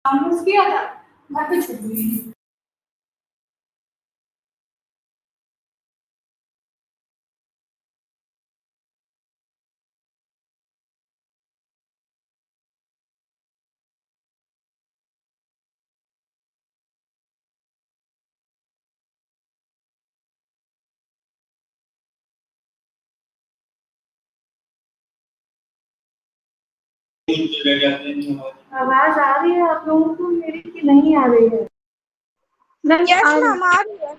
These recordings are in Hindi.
किया था घर पे छुप गई। आवाज आ रही है आप लोगों को मेरी की नहीं आ रही है? यस मैम आ रही है।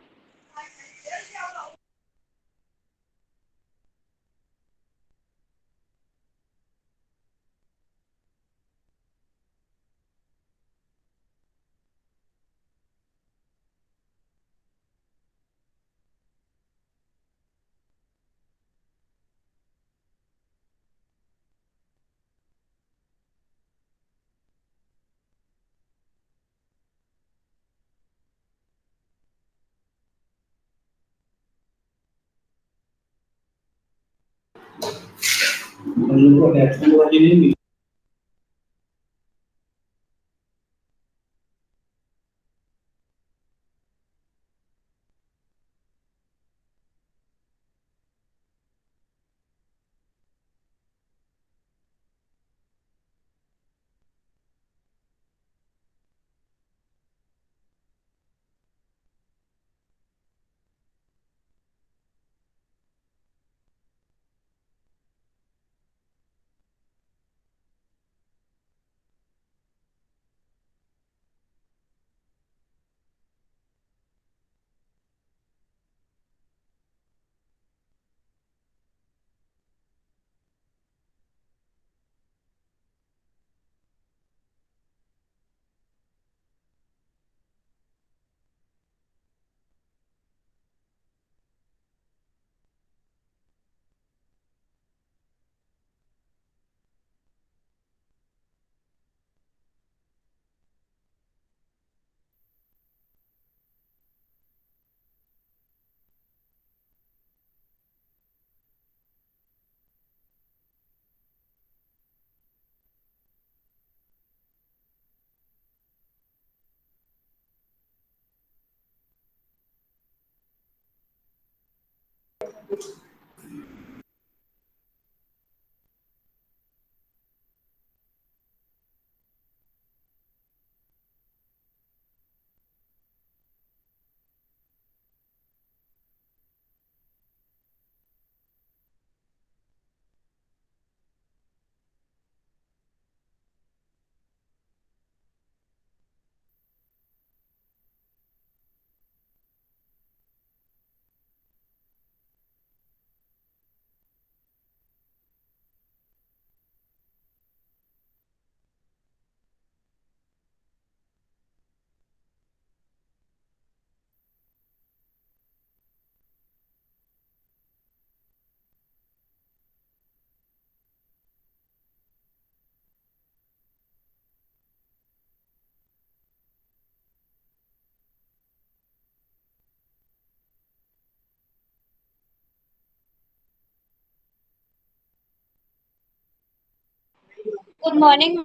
Good morning.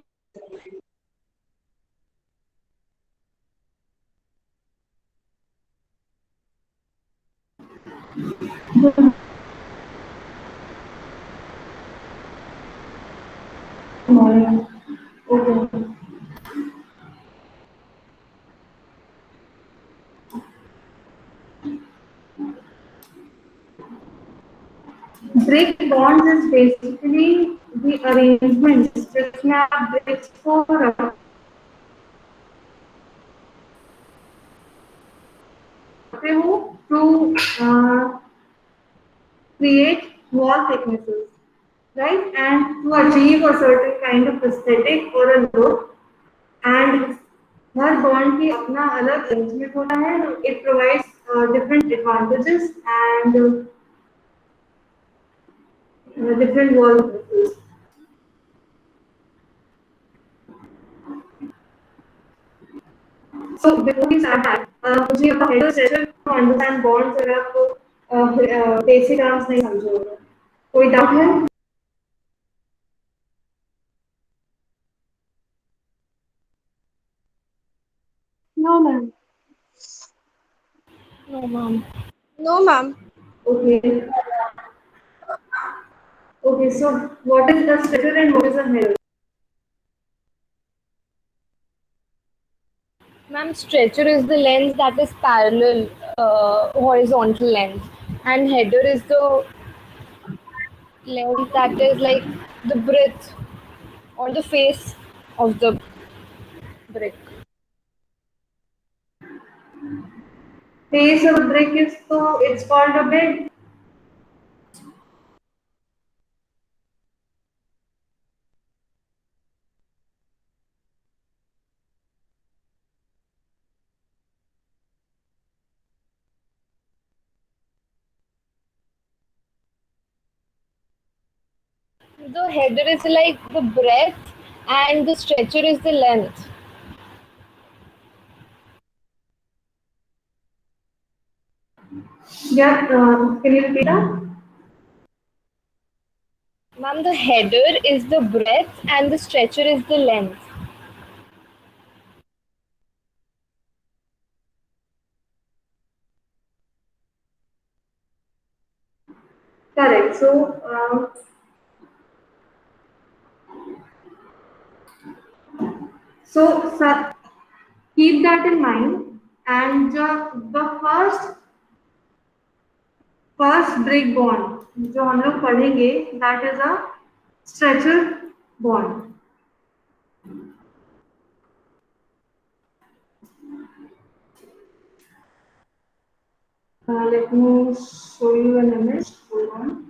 Okay. Brick bonds is basically the arrangement जिसमें आप ब्रेक्स को रखते हो to create wall thicknesses, right? And to achieve a certain kind of aesthetic or a look, and her bond की अपना अलग अरेंजमेंट होता है. It provides different advantages and different wall thicknesses. So before we start that, मुझे अपना header session to understand bonds अगर आपको बेसिक टर्म्स नहीं समझे होगा. कोई डाउट है? ma'am. No, ma'am. Okay. Okay, so what is the stretcher and what is the header? Ma'am, stretcher is the lens that is parallel, horizontal lens, and header is the lens that is like the breadth or the face of the brick. Face of a brick is so it's called a bed. The header is like the breadth, and the stretcher is the length. Yeah, can you repeat that? Ma'am, the header is the breadth, and the stretcher is the length. Correct. So keep that in mind. And the first brick bond जो हम लोग पढ़ेंगे that is a stretcher bond. Let me show you an image. Hold on.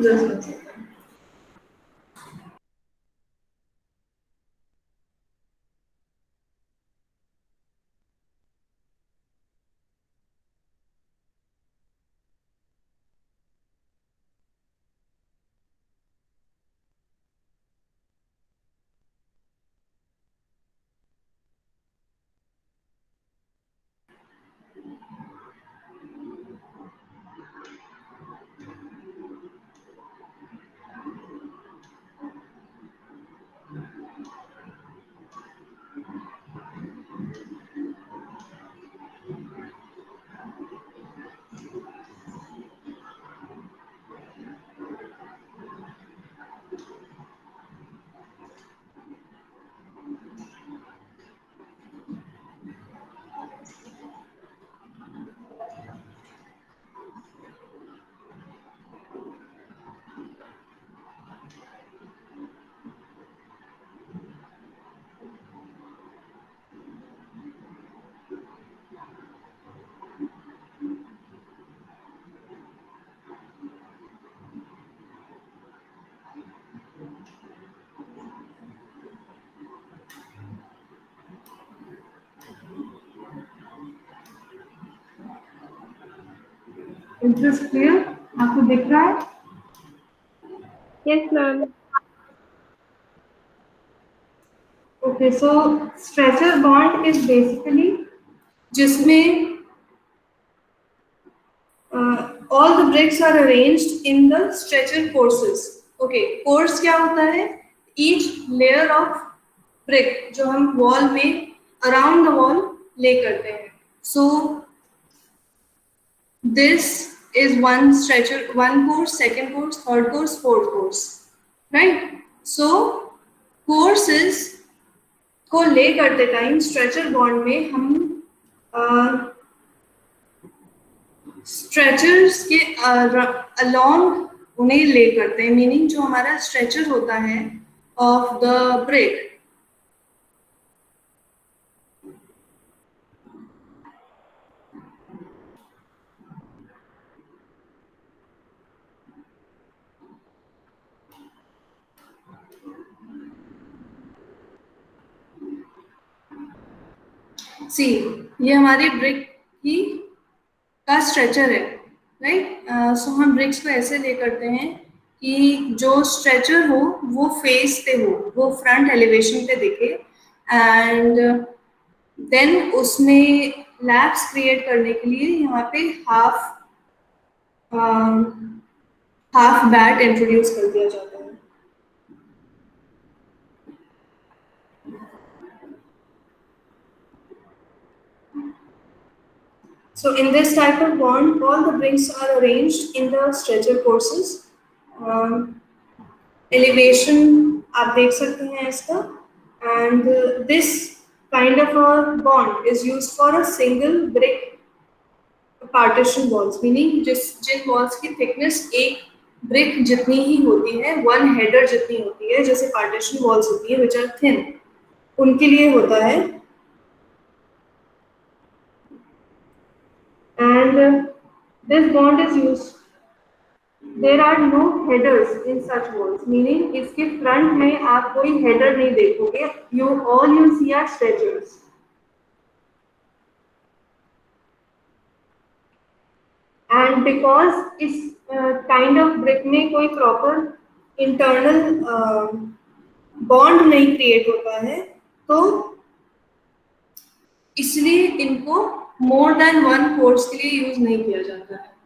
Just a second. Is this clear? आपको दिख रहा है? Yes, ma'am. Okay, so stretcher bond is basically जिसमें all the bricks are arranged in the stretcher courses. Okay, course क्या होता है? Each layer of brick जो हम wall में around the wall lay करते हैं. So this is one stretcher, one course, second course, third course, fourth course, right? So courses को ले करते टाइम स्ट्रेचर बॉन्ड में हम स्ट्रेचर्स के अलोंग उन्हें ले करते हैं, मीनिंग जो हमारा स्ट्रेचर होता है ऑफ द ब्रेक सी ये हमारी ब्रिक की का स्ट्रेचर है, राइट। सो हम ब्रिक्स को ऐसे ले करते हैं कि जो स्ट्रेचर हो वो फेस पे हो, वो फ्रंट एलिवेशन पे दिखे, एंड देन उसमें लैब्स क्रिएट करने के लिए यहाँ पे हाफ बैट इंट्रोड्यूस कर दिया जाता है। So in this type of bond, all the bricks are arranged in the stretcher courses. Elevation आप देख सकते हैं इसका, and this kind of a bond is used for a single brick partition walls, meaning Jin walls की thickness एक brick जितनी ही होती है, one header जितनी होती है, जैसे partition walls होती है which are thin, उनके लिए होता है। And this bond is used. There are no headers in such walls, meaning इसके front में आप कोई header नहीं देखोगे. All you see are stretchers. And because इस kind of brick में कोई proper internal bond नहीं create होता है, तो इसलिए इनको more than one course के लिए use नहीं किया जाता है।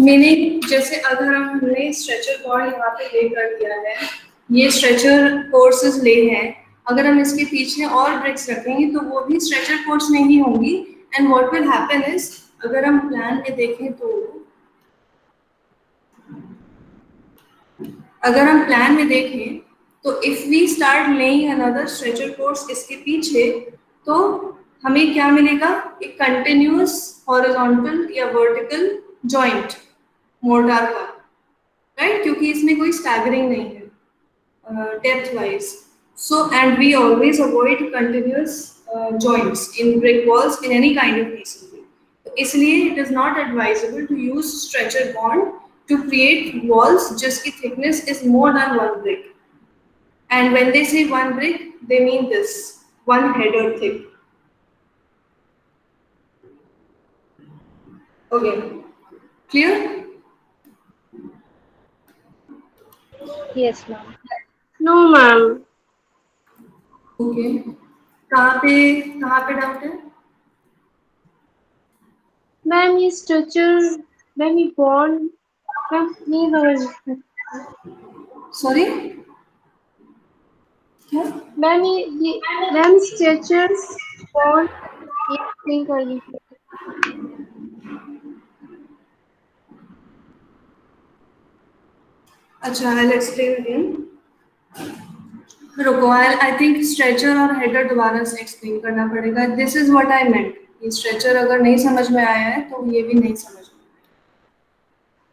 मीनिंग जैसे अगर हमने स्ट्रेचर बॉन्ड यहाँ पे ले कर दिया है, ये स्ट्रेचर कोर्सेज ले हैं, अगर हम इसके पीछे और ब्रिक्स रखेंगे तो वो भी स्ट्रेचर कोर्स में ही होंगी, and what will happen is, अगर हम प्लान में देखें तो if we start laying another stretcher course इसके पीछे, तो हमें क्या मिलेगा, एक कंटिन्यूअस हॉरिजॉन्टल या वर्टिकल जॉइंट मोर्टार का, राइट, क्योंकि इसमें कोई स्टैगरिंग नहीं है depth wise. So and we always avoid continuous joints in brick walls in any kind of masonry, तो इसलिए it is not advisable to use stretcher bond to create walls जिसकी thickness is more than one brick, and when they say one brick they mean this, one header thick. Okay, clear? Yes, ma'am. No, ma'am. Okay. कहाँ पे डाउट है? Ma'am, ये structure, ma'am, ये bond, ma'am, नहीं समझ। Sorry? क्या? Ma'am, ये ma'am structure bond ये नहीं कर ली। अच्छा, I'll explain again. रुको, I think स्ट्रेचर और हेडर दोबारा से एक्सप्लेन करना पड़ेगा। दिस इज व्हाट आई मेंट, ये स्ट्रेचर अगर नहीं समझ में आया है तो ये भी नहीं समझ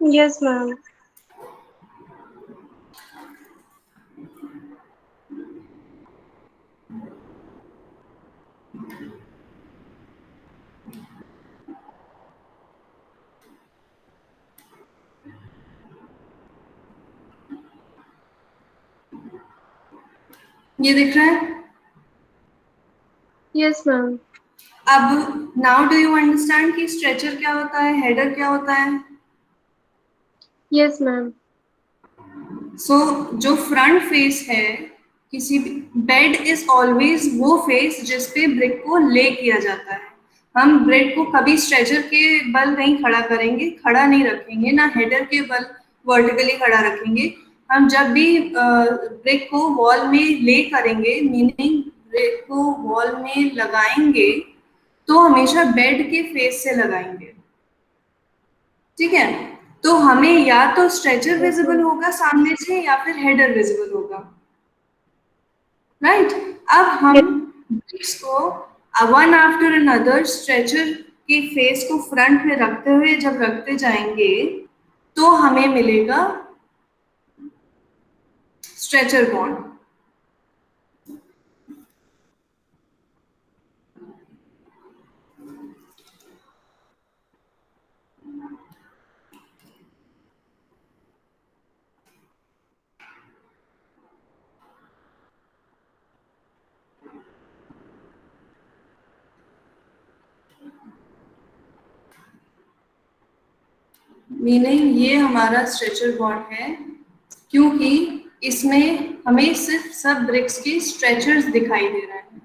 में। Yes, ma'am. ये दिख रहा है? Yes, ma'am. अब नाउ डू यू अंडरस्टैंड कि स्ट्रेचर क्या होता है, हेडर क्या होता है? Yes, ma'am. सो जो फ्रंट फेस है किसी भी बेड इज ऑलवेज वो फेस जिस पे ब्रिक को ले किया जाता है। हम ब्रिक को कभी स्ट्रेचर के बल नहीं खड़ा करेंगे, खड़ा नहीं रखेंगे, ना हेडर के बल वर्टिकली खड़ा रखेंगे। हम जब भी ब्रिक को वॉल में ले करेंगे, मीनिंग ब्रिक को वॉल में लगाएंगे, तो हमेशा बेड के फेस से लगाएंगे, ठीक है। तो हमें या तो स्ट्रेचर विजिबल होगा सामने से या फिर हेडर विजिबल होगा, राइट। अब हम ब्रिक्स को वन आफ्टर अनदर स्ट्रेचर के फेस को फ्रंट में रखते हुए जब रखते जाएंगे तो हमें मिलेगा स्ट्रेचर बॉन्ड। मीनिंग ये हमारा स्ट्रेचर बॉन्ड है क्योंकि इसमें हमें सिर्फ सब ब्रिक्स के स्ट्रेचर्स दिखाई दे रहे हैं,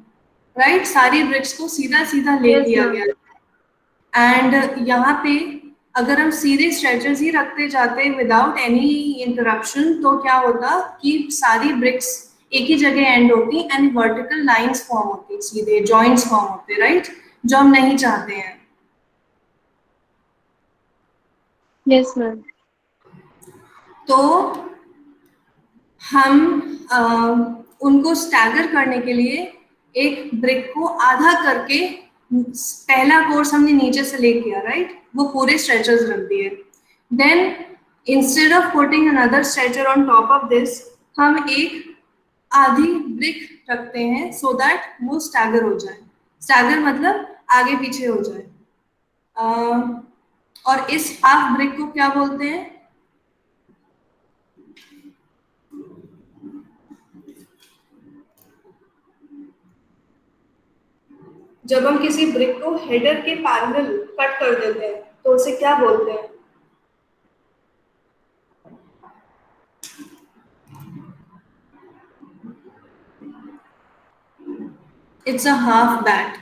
राइट? सारी ब्रिक्स को सीधा सीधा ले Yes, लिया ma'am. गया एंड यहाँ पे अगर हम सीधे स्ट्रेचर्स ही रखते जाते विदाउट एनी इंटरप्शन तो क्या होता कि सारी ब्रिक्स एक ही जगह एंड होती एंड वर्टिकल लाइंस फॉर्म होती, सीधे जॉइंट्स फॉर्म होते, राइट? जो हम नहीं चाहते हैं। Yes, ma'am. तो हम उनको स्टैगर करने के लिए एक ब्रिक को आधा करके, पहला कोर्स हमने नीचे से ले किया, राइट? वो पूरे स्ट्रेचर्स रख दिए। Then instead of putting another stretcher on top of this, हम एक आधी ब्रिक रखते हैं सो दैट वो स्टैगर हो जाए। स्टैगर मतलब आगे पीछे हो जाए। और इस हाफ ब्रिक को क्या बोलते हैं? जब हम किसी ब्रिक को हेडर के पैरेलल कट कर देते हैं तो उसे क्या बोलते हैं? It's a half bat,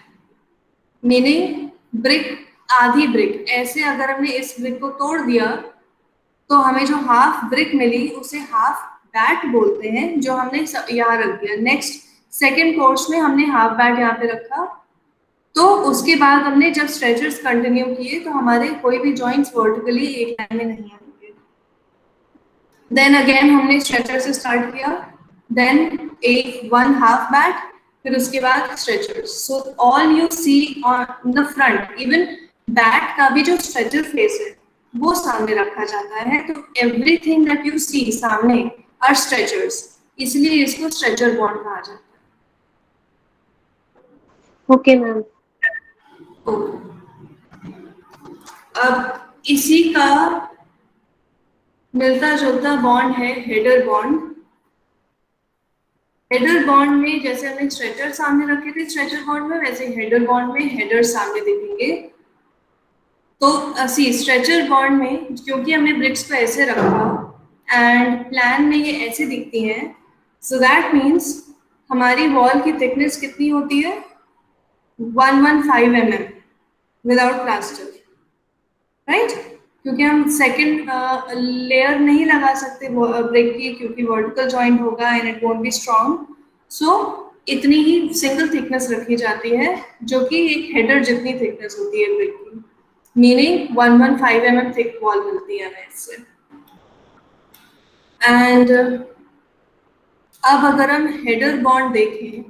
meaning brick, आधी ब्रिक। ऐसे अगर हमने इस ब्रिक को तोड़ दिया तो हमें जो हाफ ब्रिक मिली उसे हाफ बैट बोलते हैं, जो हमने यहाँ रख दिया। नेक्स्ट सेकेंड कोर्स में हमने हाफ बैट यहाँ पे रखा, तो उसके बाद हमने जब स्ट्रेचर्स कंटिन्यू किए तो हमारे कोई भी जॉइंट्स वर्टिकली एक लाइन में नहीं आएंगे। देन अगेन हमने स्ट्रेचर से स्टार्ट किया, देन एक वन हाफ बैट, फिर उसके बाद stretchers. So all you see on the front, even bat का भी जो स्ट्रेचर फेस है वो सामने रखा जाता है। तो एवरीथिंग दैट यू सी सामने आर स्ट्रेचर्स, इसलिए इसको स्ट्रेचर बॉन्ड कहा जाता है। Okay, ma'am. अब इसी का मिलता जुलता बॉन्ड है हेडर बॉन्ड। हेडर बॉन्ड में जैसे हमने स्ट्रेचर सामने रखे थे स्ट्रेचर बॉन्ड में, वैसे हेडर बॉन्ड में हेडर सामने दिखेंगे। तो सी स्ट्रेचर बॉन्ड में क्योंकि हमने ब्रिक्स को ऐसे रखा एंड प्लान में ये ऐसे दिखती हैं, सो दैट मीन्स हमारी वॉल की थिकनेस कितनी होती है? 115 mm विदाउट प्लास्टर, राइट? क्योंकि हम सेकंड लेयर नहीं लगा सकते ब्रिक की, क्योंकि वर्टिकल जॉइंट होगा and it won't be strong. So इतनी ही सिंगल थिकनेस रखी जाती है, जो कि एक हेडर जितनी थिकनेस होती है ब्रिक की, मीनिंग 115 mm थिक वॉल मिलती है हमें इससे। एंड अब अगर हम हेडर बॉन्ड देखें,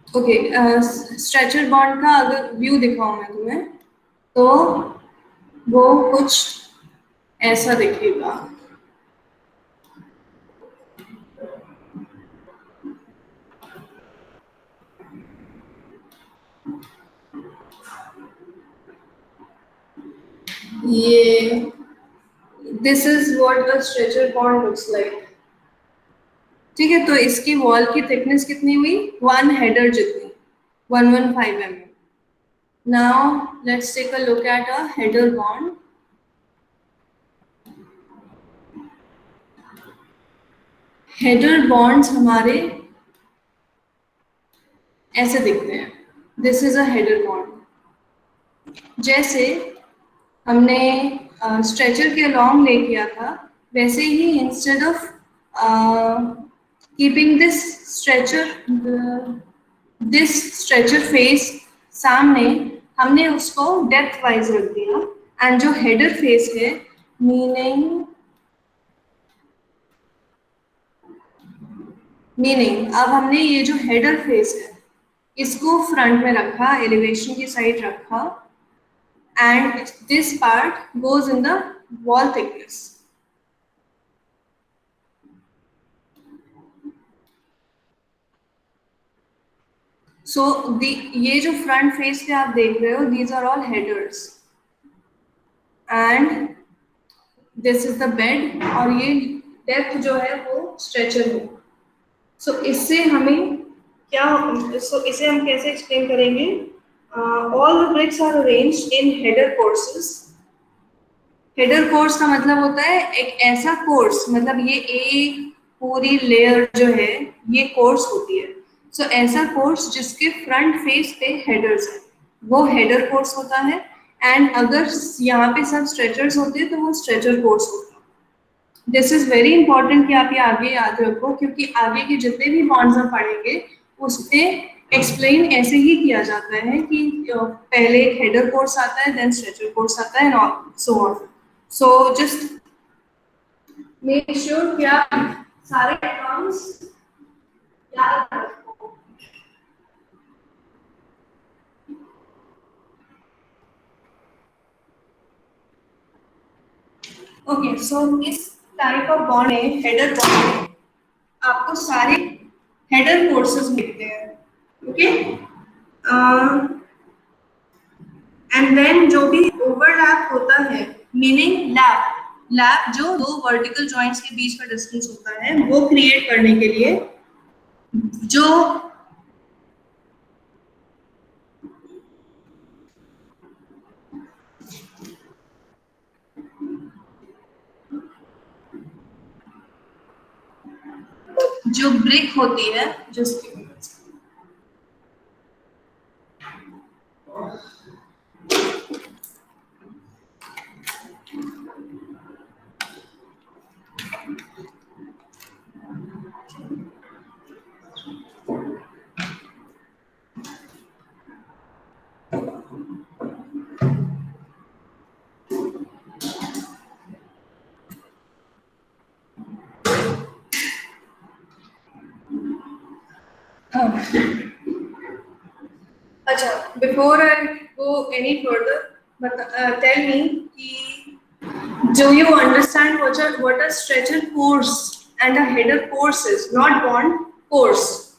ओके, स्ट्रेचर बॉन्ड का अगर व्यू दिखाऊं मैं तुम्हें तो वो कुछ ऐसा दिखेगा। ये this is what a stretcher bond looks like. ठीक है, तो इसकी वॉल की थिकनेस कितनी हुई? 1 हेडर जितनी, 115 mm। Now let's take a look at a header bond. Header bonds हमारे ऐसे दिखते हैं, this is a header bond. जैसे हमने स्ट्रेचर के अलॉन्ग ले किया था, वैसे ही instead of keeping this stretcher face सामने, हमने उसको डेप्थ वाइज रख दिया एंड जो हेडर फेस है, मीनिंग अब हमने ये जो हेडर फेस है इसको फ्रंट में रखा, एलिवेशन की साइड रखा and this part goes in the wall thickness. So ये जो front face पे आप देख रहे हो, these are all headers, and this is the bed, और ये depth जो है वो stretcher है. So इससे हमें क्या, so इसे हम कैसे explain करेंगे? All the bricks are arranged in header courses. Header course का मतलब होता है एक ऐसा कोर्स, मतलब ये एक पूरी लेयर जो है ये कोर्स होती है. सो ऐसा कोर्स जिसके फ्रंट फेस पे हेडर्स है वो हेडर कोर्स होता है. एंड अगर यहाँ पे सब स्ट्रेचर्स होते हैं तो वो स्ट्रेचर कोर्स होता है. दिस इज वेरी इंपॉर्टेंट कि आप ये आगे याद रखो, क्योंकि आगे के जितने भी बॉन्ड्स हम पढ़ेंगे उसमें एक्सप्लेन ऐसे ही किया जाता है कि पहले एक हेडर कोर्स आता है, देन स्ट्रेचर कोर्स आता है, and so on. So just make sure कि आप सारे terms याद रखो. Okay, so इस टाइप ऑफ बॉन्ड में, हेडर बॉन्ड में आपको सारे हेडर कोर्सेज मिलते हैं. ओके, एंड देन जो भी ओवरलैप होता है, मीनिंग लैप जो दो वर्टिकल जॉइंट्स के बीच का डिस्टेंस होता है वो क्रिएट करने के लिए जो ब्रिक होती है, जिसकी अच्छा, before I go any further, but tell me, do you understand what a stretcher course and a header course is? Not bond, course.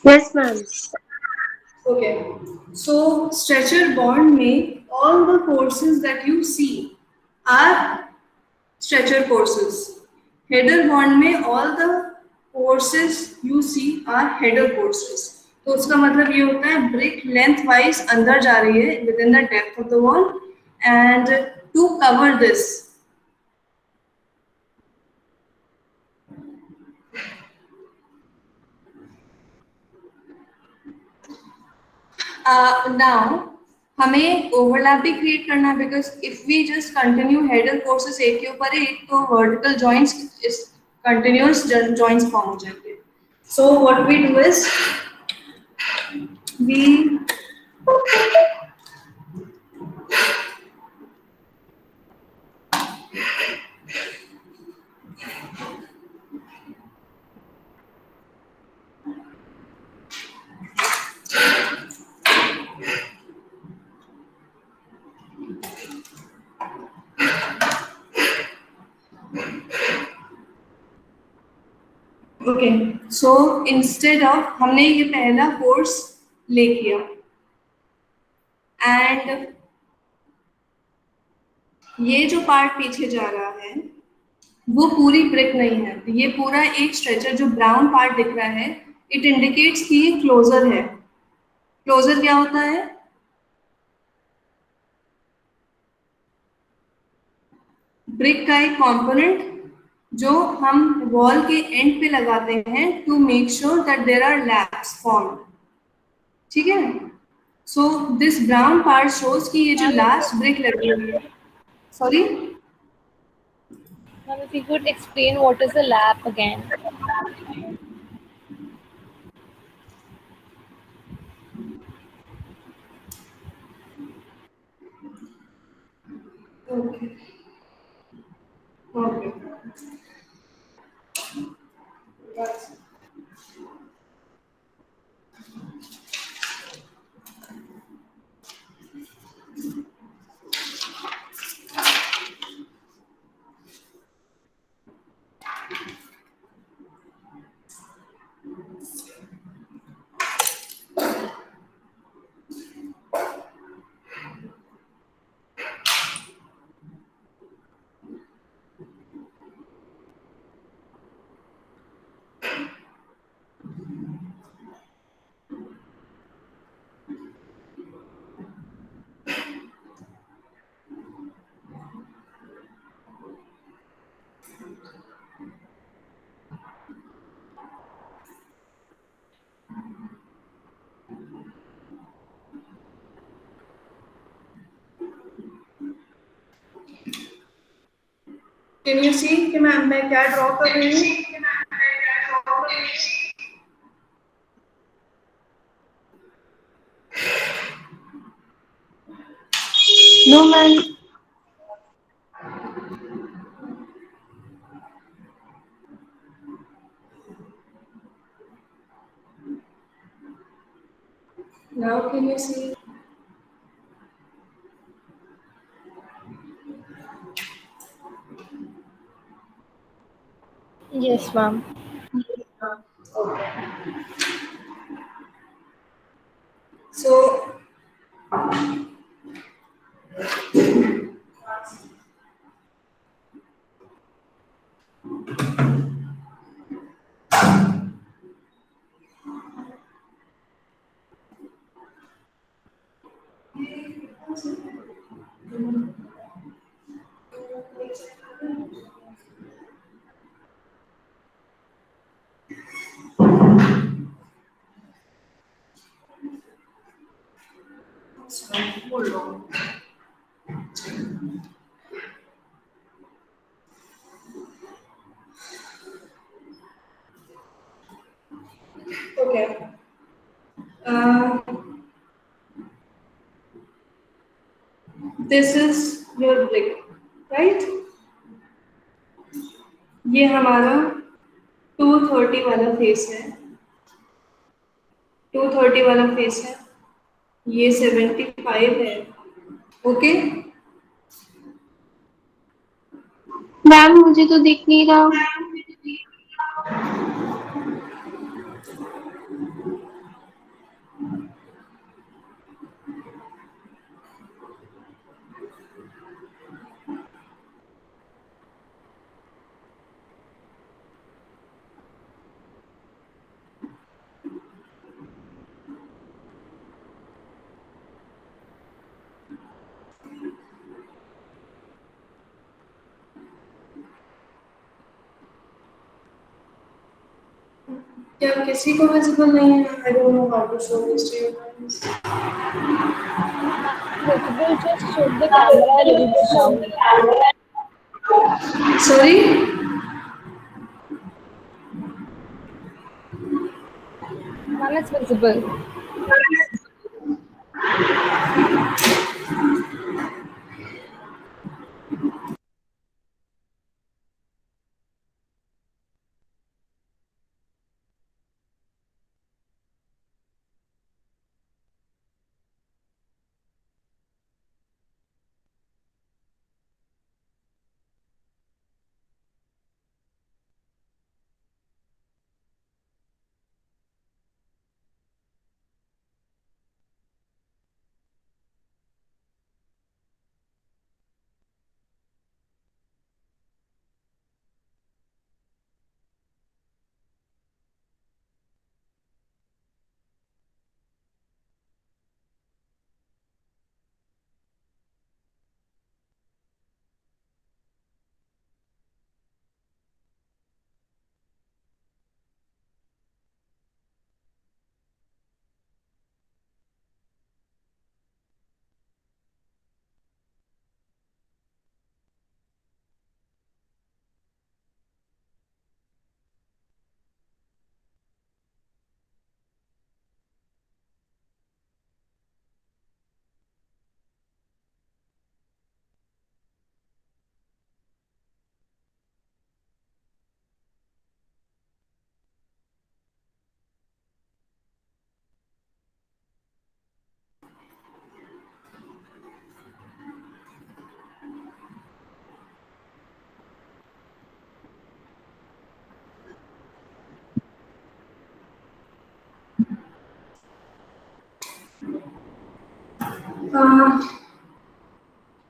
Yes, ma'am. Okay, so stretcher bond में all the courses that you see are stretcher courses. Header bond में all the courses you see are header courses. तो उसका मतलब ये होता है brick length wise अंदर जा रही है within the depth of the wall, and to cover this now हमें ओवरलैप भी क्रिएट करना है, because if we just continue header courses एक के ऊपर एक तो vertical joints continuous joints form हो जाएंगे. So what we do is we okay, so instead of हमने ये पहला कोर्स ले किया, एंड ये जो पार्ट पीछे जा रहा है वो पूरी ब्रिक नहीं है, ये पूरा एक स्ट्रेचर जो ब्राउन पार्ट दिख रहा है, इट इंडिकेट्स कि ये क्लोजर है. क्लोजर क्या होता है? ब्रिक का एक कंपोनेंट जो हम वॉल के एंड पे लगाते हैं to make sure that there are laps form. ठीक है, so this brown part shows कि ये जो लास्ट ब्रिक लगी हुई है. Sorry, If you could explain what is a lap again. okay. Okay. Can you see कि मैं क्या ड्रॉ कर रही हूँ? No, ma'am. Now can you see? Yes, ma'am. Okay. So hold on. Okay. Uh, this is your brick, right? ये हमारा 230 वाला फेस है, 230 वाला फेस है, ये 75 है। ओके, मैम मुझे तो दिख नहीं रहा। क्या किसी को विजिबल नहीं है? I don't know how to show this to you guys. Visible, just shift the camera a little bit down. Sorry, Ma'am, it's visible.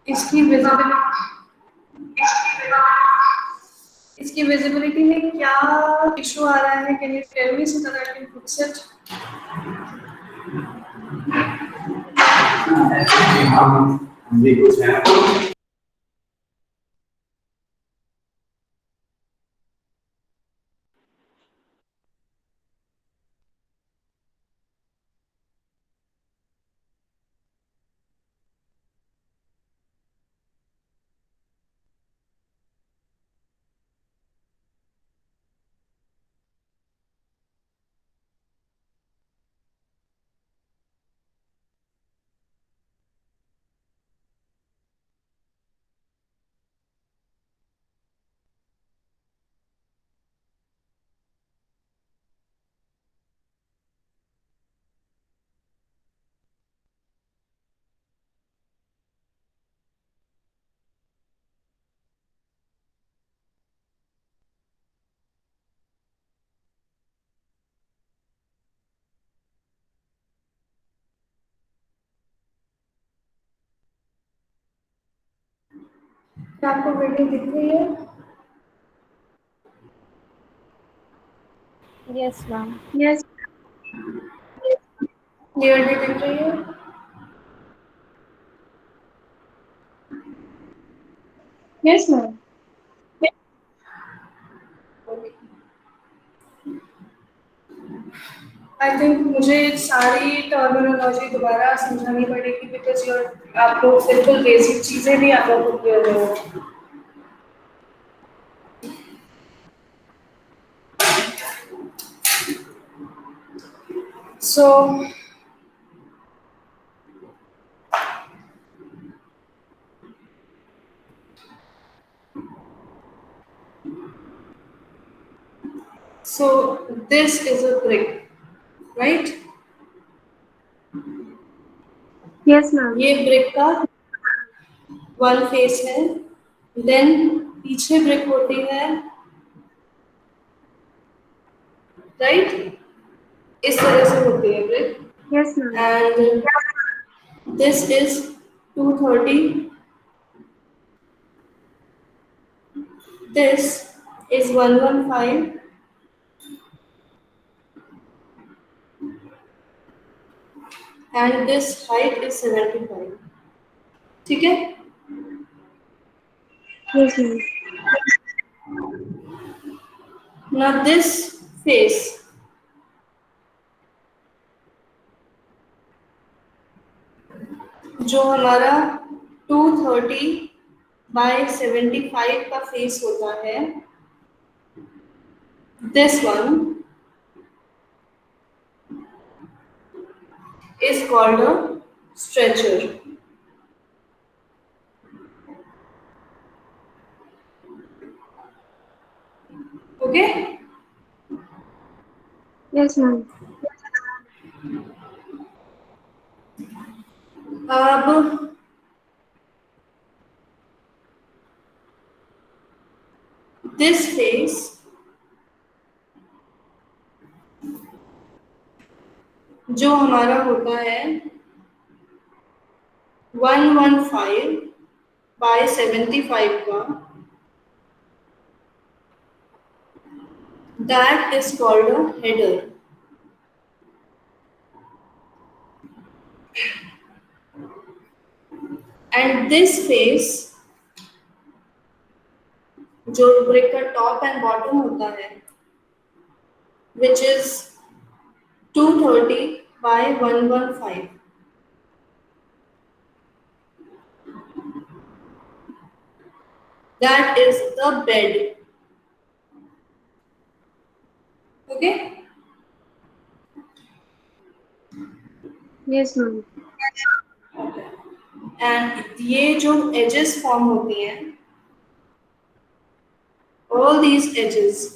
इसकी विजिबिलिटी, इसकी विजिबिलिटी में क्या इशू आ रहा है? Can you tell me so that I can fix it? क्या आपको बिल्डिंग दिख रही है? Yes, ma'am. Yes. क्लियरली दिख रही है? Yes, ma'am. आई थिंक मुझे सारी टर्मिनोलॉजी दोबारा समझानी पड़ेगी बिकॉज आप लोग बिल्कुल बेसिक चीज़ें भी आप लोग को क्लियर हो। सो this is a brick, right? Yes, ma'am. ये ब्रिक का वन फेस है, देन पीछे ब्रिक होती है, राइट? इस तरह से होती है brick, Yes, ma'am. And this is 230, this is 115, and this height is 75. ठीक है? Yes, ma'am. Now this face, जो हमारा 230 बाय 75 का फेस होता है, this one is called a stretcher. Okay? Yes, ma'am. अब this face जो हमारा होता है 115 बाय 75 का, that is called a header. And this face जो ब्रिक का टॉप एंड बॉटम होता है, which is 230 by 115, that is the bed. Okay? Yes, ma'am. And ये जो edges form होती हैं, all these edges,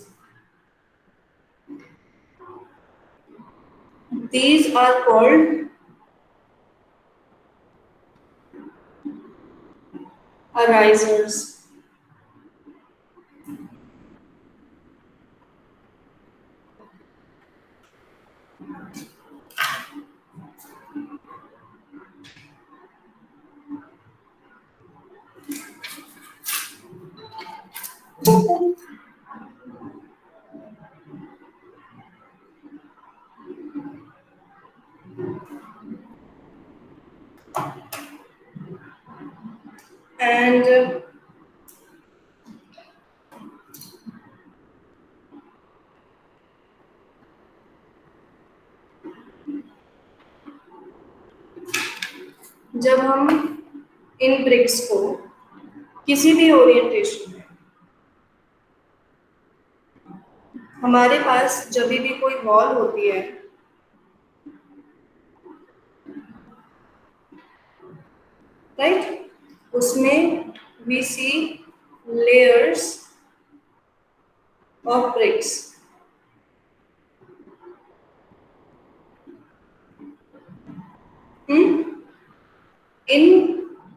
these are called arisers. And जब हम इन ब्रिक्स को किसी भी ओरिएंटेशन में, हमारे पास जब भी कोई वॉल होती है, राइट, उसमें we see layers of bricks. इन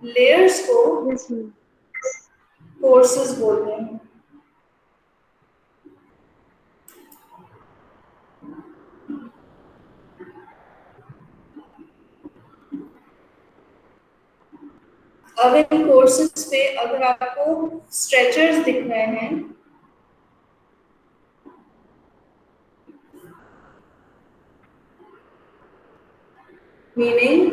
लेयर्स को Yes, ma'am. कोर्सेस बोलते हैं. अब इन कोर्सेज पे अगर आपको स्ट्रेचर्स दिख रहे हैं, मीनिंग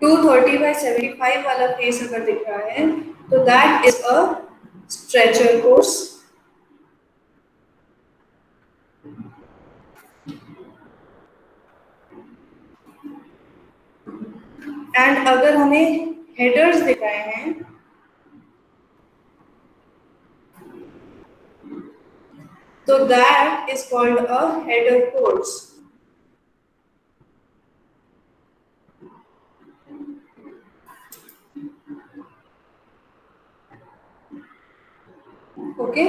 230/75 वाला फेस अगर दिख रहा है, तो that is a stretcher course. And अगर हमें हेडर्स दिख रहे हैं, तो that is called a header course. Okay,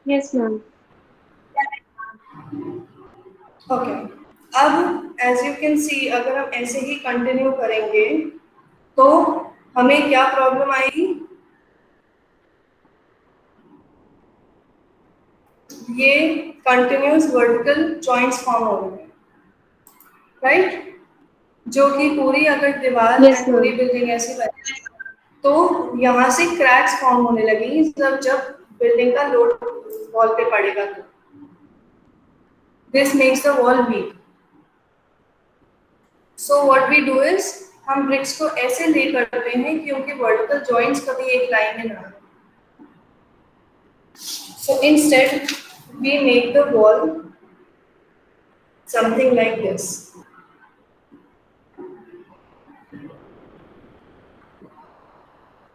Yes, ma'am. Okay. अब एज यू कैन सी, अगर हम ऐसे ही कंटिन्यू करेंगे तो हमें क्या प्रॉब्लम आएगी? ये कंटिन्यूस वर्टिकल जॉइंट्स फॉर्म हो रहे हैं, राइट? जो कि पूरी अगर दीवार Yes, एंड पूरी ma'am. बिल्डिंग ऐसी बनी तो यहाँ से क्रैक्स फॉर्म होने लगेंगी जब बिल्डिंग का लोड वॉल पे पड़ेगा तो this makes the wall weak. So what we do is, हम ब्रिक्स को ऐसे ले करते हैं कि उनके वर्टिकल जॉइंट्स कभी एक लाइन में ना आए। So instead, we make the wall something like this.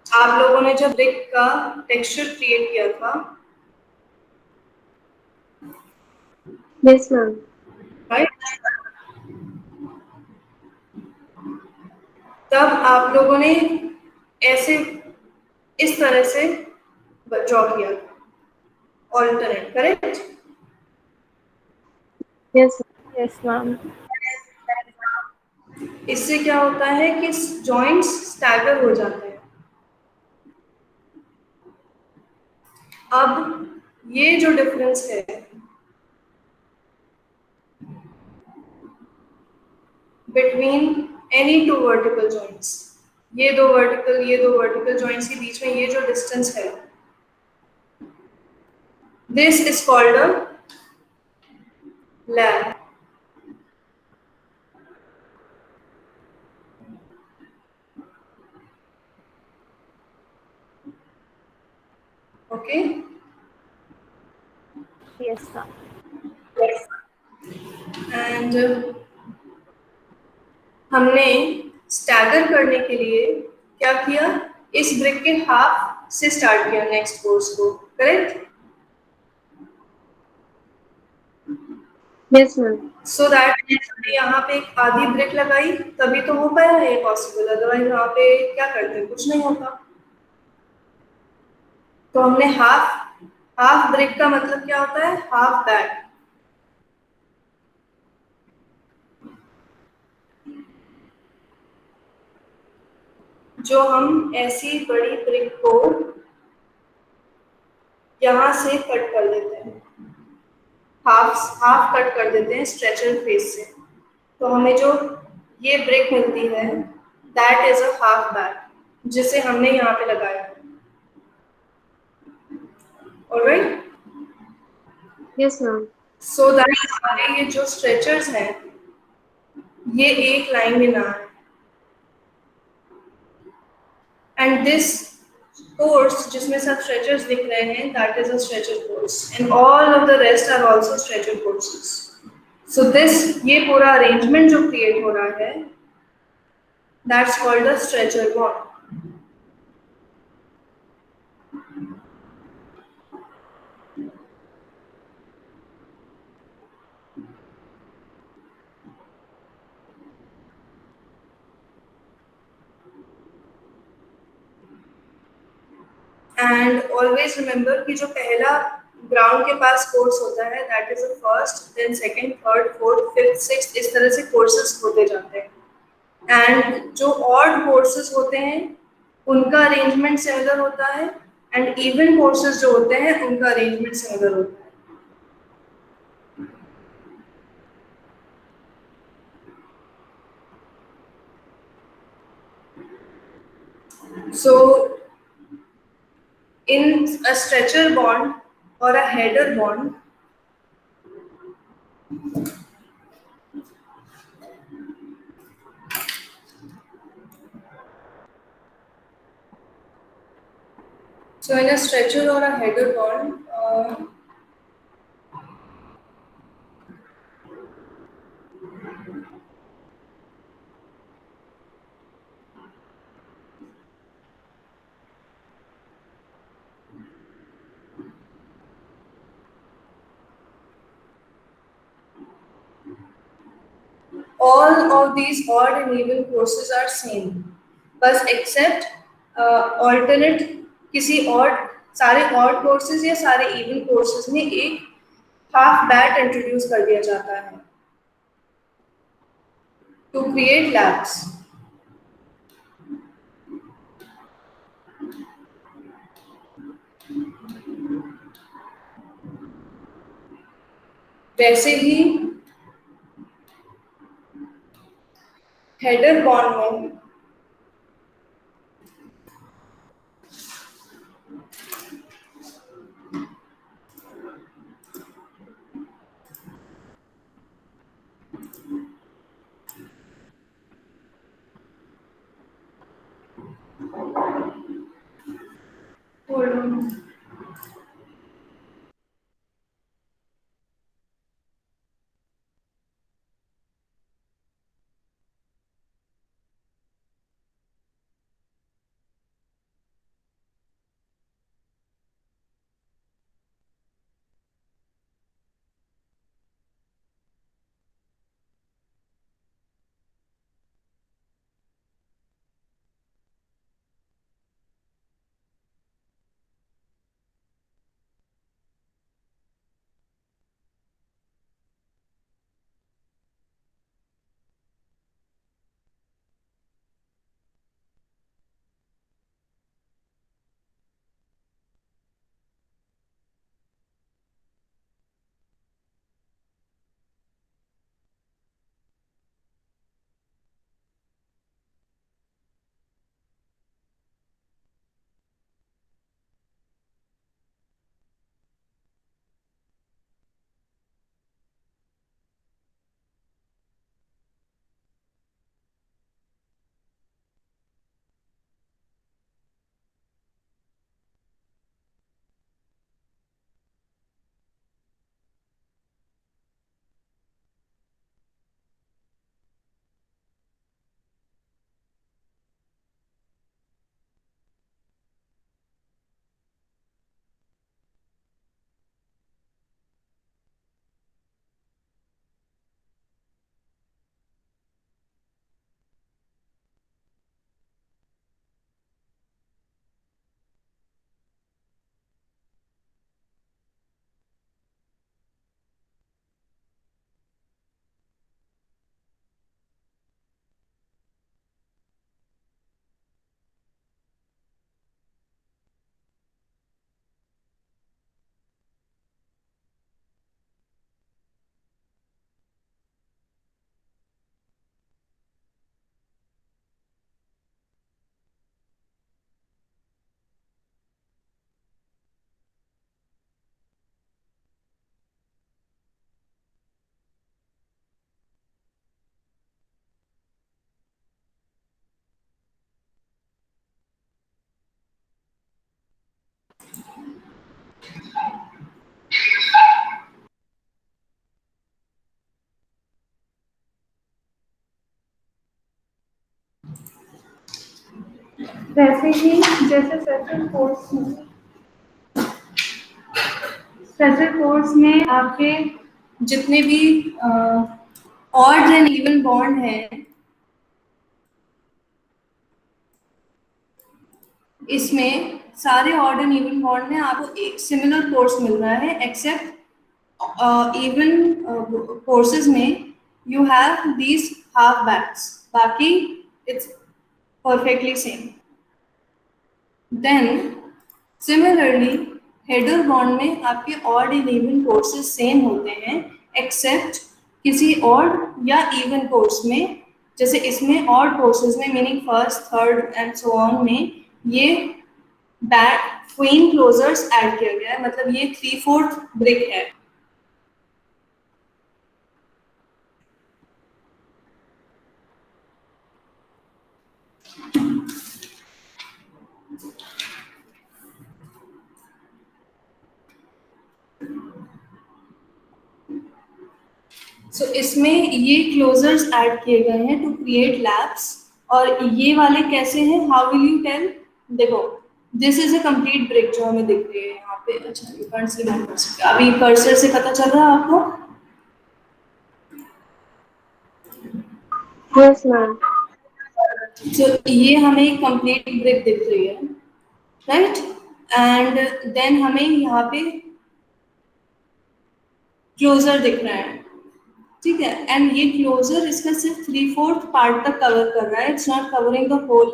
आप लोगों ने जब ब्रिक का टेक्सचर क्रिएट किया था, Yes, ma'am. राइट, तब आप लोगों ने ऐसे इस तरह से ड्रॉ किया था, alternate, correct? Yes, Yes, ma'am. इससे क्या होता है कि जॉइंट्स स्टैगर हो जाते हैं। अब ये जो डिफरेंस है between any two vertical joints, ये दो वर्टिकल जॉइंट्स के बीच में ये जो डिस्टेंस है, this is called a lab. Okay, Yes, ma'am. And हमने स्टैगर करने के लिए क्या किया, इस ब्रिक के हाफ से स्टार्ट किया नेक्स्ट कोर्स को, correct? yes, ma'am. So that हमने यहाँ पे एक आधी ब्रिक लगाई, तभी तो हो पाया ये पॉसिबल, अदरवाइज यहाँ पे क्या करते, कुछ नहीं होता। तो हमने हाफ हाफ ब्रिक का मतलब क्या होता है, हाफ बैक। जो हम ऐसी बड़ी ब्रिक को यहाँ से कट कर देते हैं, हाफ हाफ कट कर देते हैं स्ट्रेचर फेस से, तो हमें जो ये ब्रिक मिलती है that is a half back, जिसे हमने यहाँ पे लगाया। Alright, Yes, ma'am. So that हमारे ये जो स्ट्रेचर्स हैं ये एक लाइन में ना आए, एंड दिस कोर्स जिसमें सब स्ट्रेचर्स दिख रहे हैं that is a stretcher course, and all of the rest are also stretcher courses. So this, ये पूरा अरेंजमेंट जो क्रिएट हो रहा है that's called a stretcher bond. And always remember कि जो पहला ग्राउंड के पास कोर्स होता है that is a first, then second, third, fourth, fifth, sixth, इस तरह से कोर्सेज होते जाते हैं। एंड जो ऑड कोर्सेज होते हैं उनका अरेंजमेंट सिमिलर होता है, एंड इवन कोर्सेज जो होते हैं उनका अरेंजमेंट सिमिलर होता है। So in a stretcher bond or a header bond, so in a stretcher or a header bond, all of these odd and even forces are same, बस except alternate किसी odd, सारे odd forces या सारे even forces में एक half bat introduce कर दिया जाता है to create laps. वैसे ही हेडर बॉन्ड में hold on. वैसे ही जैसे स्ट्रेचर कोर्स में आपके जितने भी ऑड एंड इवन बॉन्ड हैं, इसमें सारे ऑड एंड इवन बॉन्ड में आपको एक सिमिलर फोर्स मिल रहा है, एक्सेप्ट इवन फोर्सेस में you have these half bats, बाकी it's perfectly same. Then similarly header bond में आपके odd and even courses same होते हैं, एक्सेप्ट किसी ऑड या इवन फोर्स में, जैसे इसमें ऑड फोर्सेस में meaning first third and so on में ये बैक क्वीन क्लोजर्स ऐड किया गया है, मतलब ये 3/4 ब्रिक है। सो इसमें ये क्लोजर्स ऐड किए गए हैं टू क्रिएट लैब्स। और ये वाले कैसे हैं, हाउ विल यू टेल? देखो, this is a complete brick जो हमें दिख रही है यहाँ पे। अच्छा, ये कर्सर नहीं कर सकते अभी, कर्सर से पता चल रहा है आपको? Yes, ma'am. सो ये हमें एक कंप्लीट ब्रिक दिख रही है, राइट? एंड देन हमें यहाँ पे क्लोजर दिख रहा है, ठीक है? एंड ये क्लोजर इसका सिर्फ 3/4 पार्ट तक कवर कर रहा है, it's not covering the whole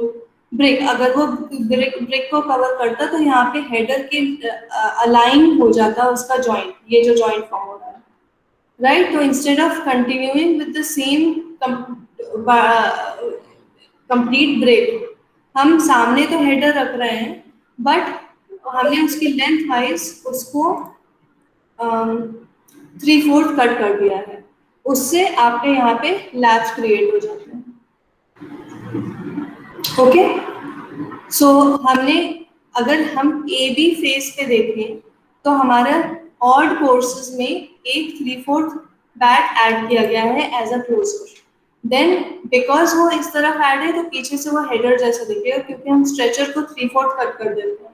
brick. अगर वो ब्रिक को कवर करता तो यहाँ पे हेडर के अलाइन हो जाता उसका जॉइंट, ये जो जॉइंट फॉर्म हो रहा है, राइट? तो instead of continuing with the same complete brick, हम सामने तो हेडर रख रहे हैं, बट हमने उसकी लेंथ वाइज उसको 3/4 कट कर दिया है। उससे आपके यहाँ पे लैब्स क्रिएट हो जाते हैं। ओके, सो हमने, अगर हम ए बी फेस पे देखें तो हमारा ऑड कोर्सेज में एक 3/4 बैक ऐड किया गया है as a closure. Then because वो इस तरफ ऐड है तो पीछे से वो हेडर जैसा दिखेगा, क्योंकि हम स्ट्रेचर को 3/4 कट कर देते हैं।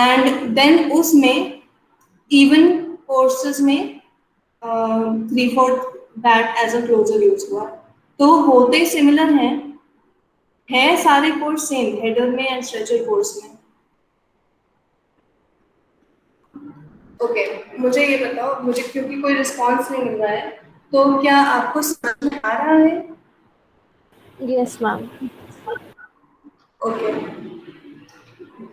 एंड देन उसमें इवन कोर्सेज में 3/4 bat as a closure use हुआ। तो होते सिमिलर हैं, है सारे कोर्स सेम हेडर में एंड स्ट्रेचर कोर्स में। ओके, मुझे ये बताओ, मुझे क्योंकि कोई रिस्पांस नहीं मिल रहा है, तो क्या आपको समझ में आ रहा है? Yes, ma'am. ओके,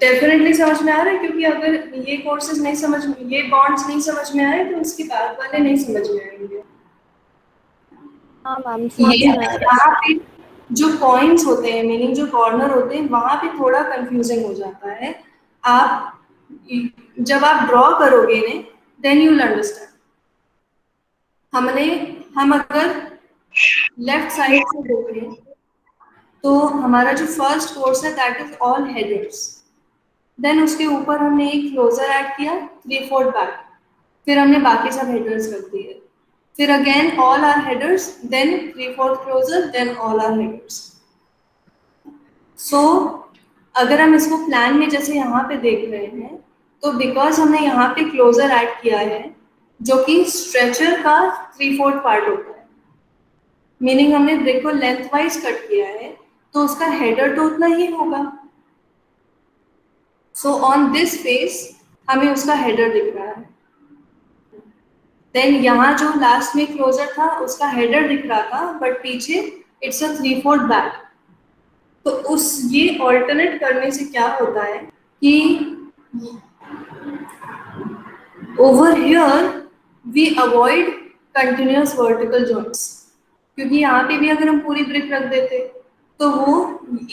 डेफिनेटली समझ में आ रहा है, क्योंकि अगर ये कोर्सेज नहीं समझ, ये बॉन्ड्स नहीं समझ में आए तो उसके बाद वाले नहीं समझ में आएंगे। हाँ मैम, ये समझ में आ रहा यहाँ पे जो पॉइंट्स होते हैं, मीनिंग जो कॉर्नर होते हैं, वहां पे थोड़ा कंफ्यूजिंग हो जाता है। आप जब आप ड्रॉ करोगे ने, देन यू विल अंडरस्टैंड। हम अगर लेफ्ट साइड से देखें तो हमारा जो फर्स्ट कोर्स है that is all headers. Then उसके ऊपर हमने एक क्लोजर ऐड किया 3/4 बैक, फिर हमने बाकी सब हेडर्स रख दिए, फिर again all are headers, then 3/4 closer, then all are headers. So अगर हम इसको प्लान में जैसे यहाँ पे देख रहे हैं, तो बिकॉज हमने यहाँ पे क्लोजर ऐड किया है जो कि स्ट्रेचर का 3/4 पार्ट होता है, मीनिंग हमने ब्रिक को लेंथ वाइज कट किया है, तो उसका हेडर तो उतना ही होगा। सो ऑन दिस फेस हमें उसका हेडर दिख रहा है। देन यहाँ जो लास्ट में क्लोजर था उसका हेडर दिख रहा था, बट पीछे इट्स अ 3/4 बैक। तो उस ये ऑल्टरनेट करने से क्या होता है कि over here we avoid continuous vertical joints, क्योंकि यहाँ पे भी अगर हम पूरी ब्रिक रख देते तो वो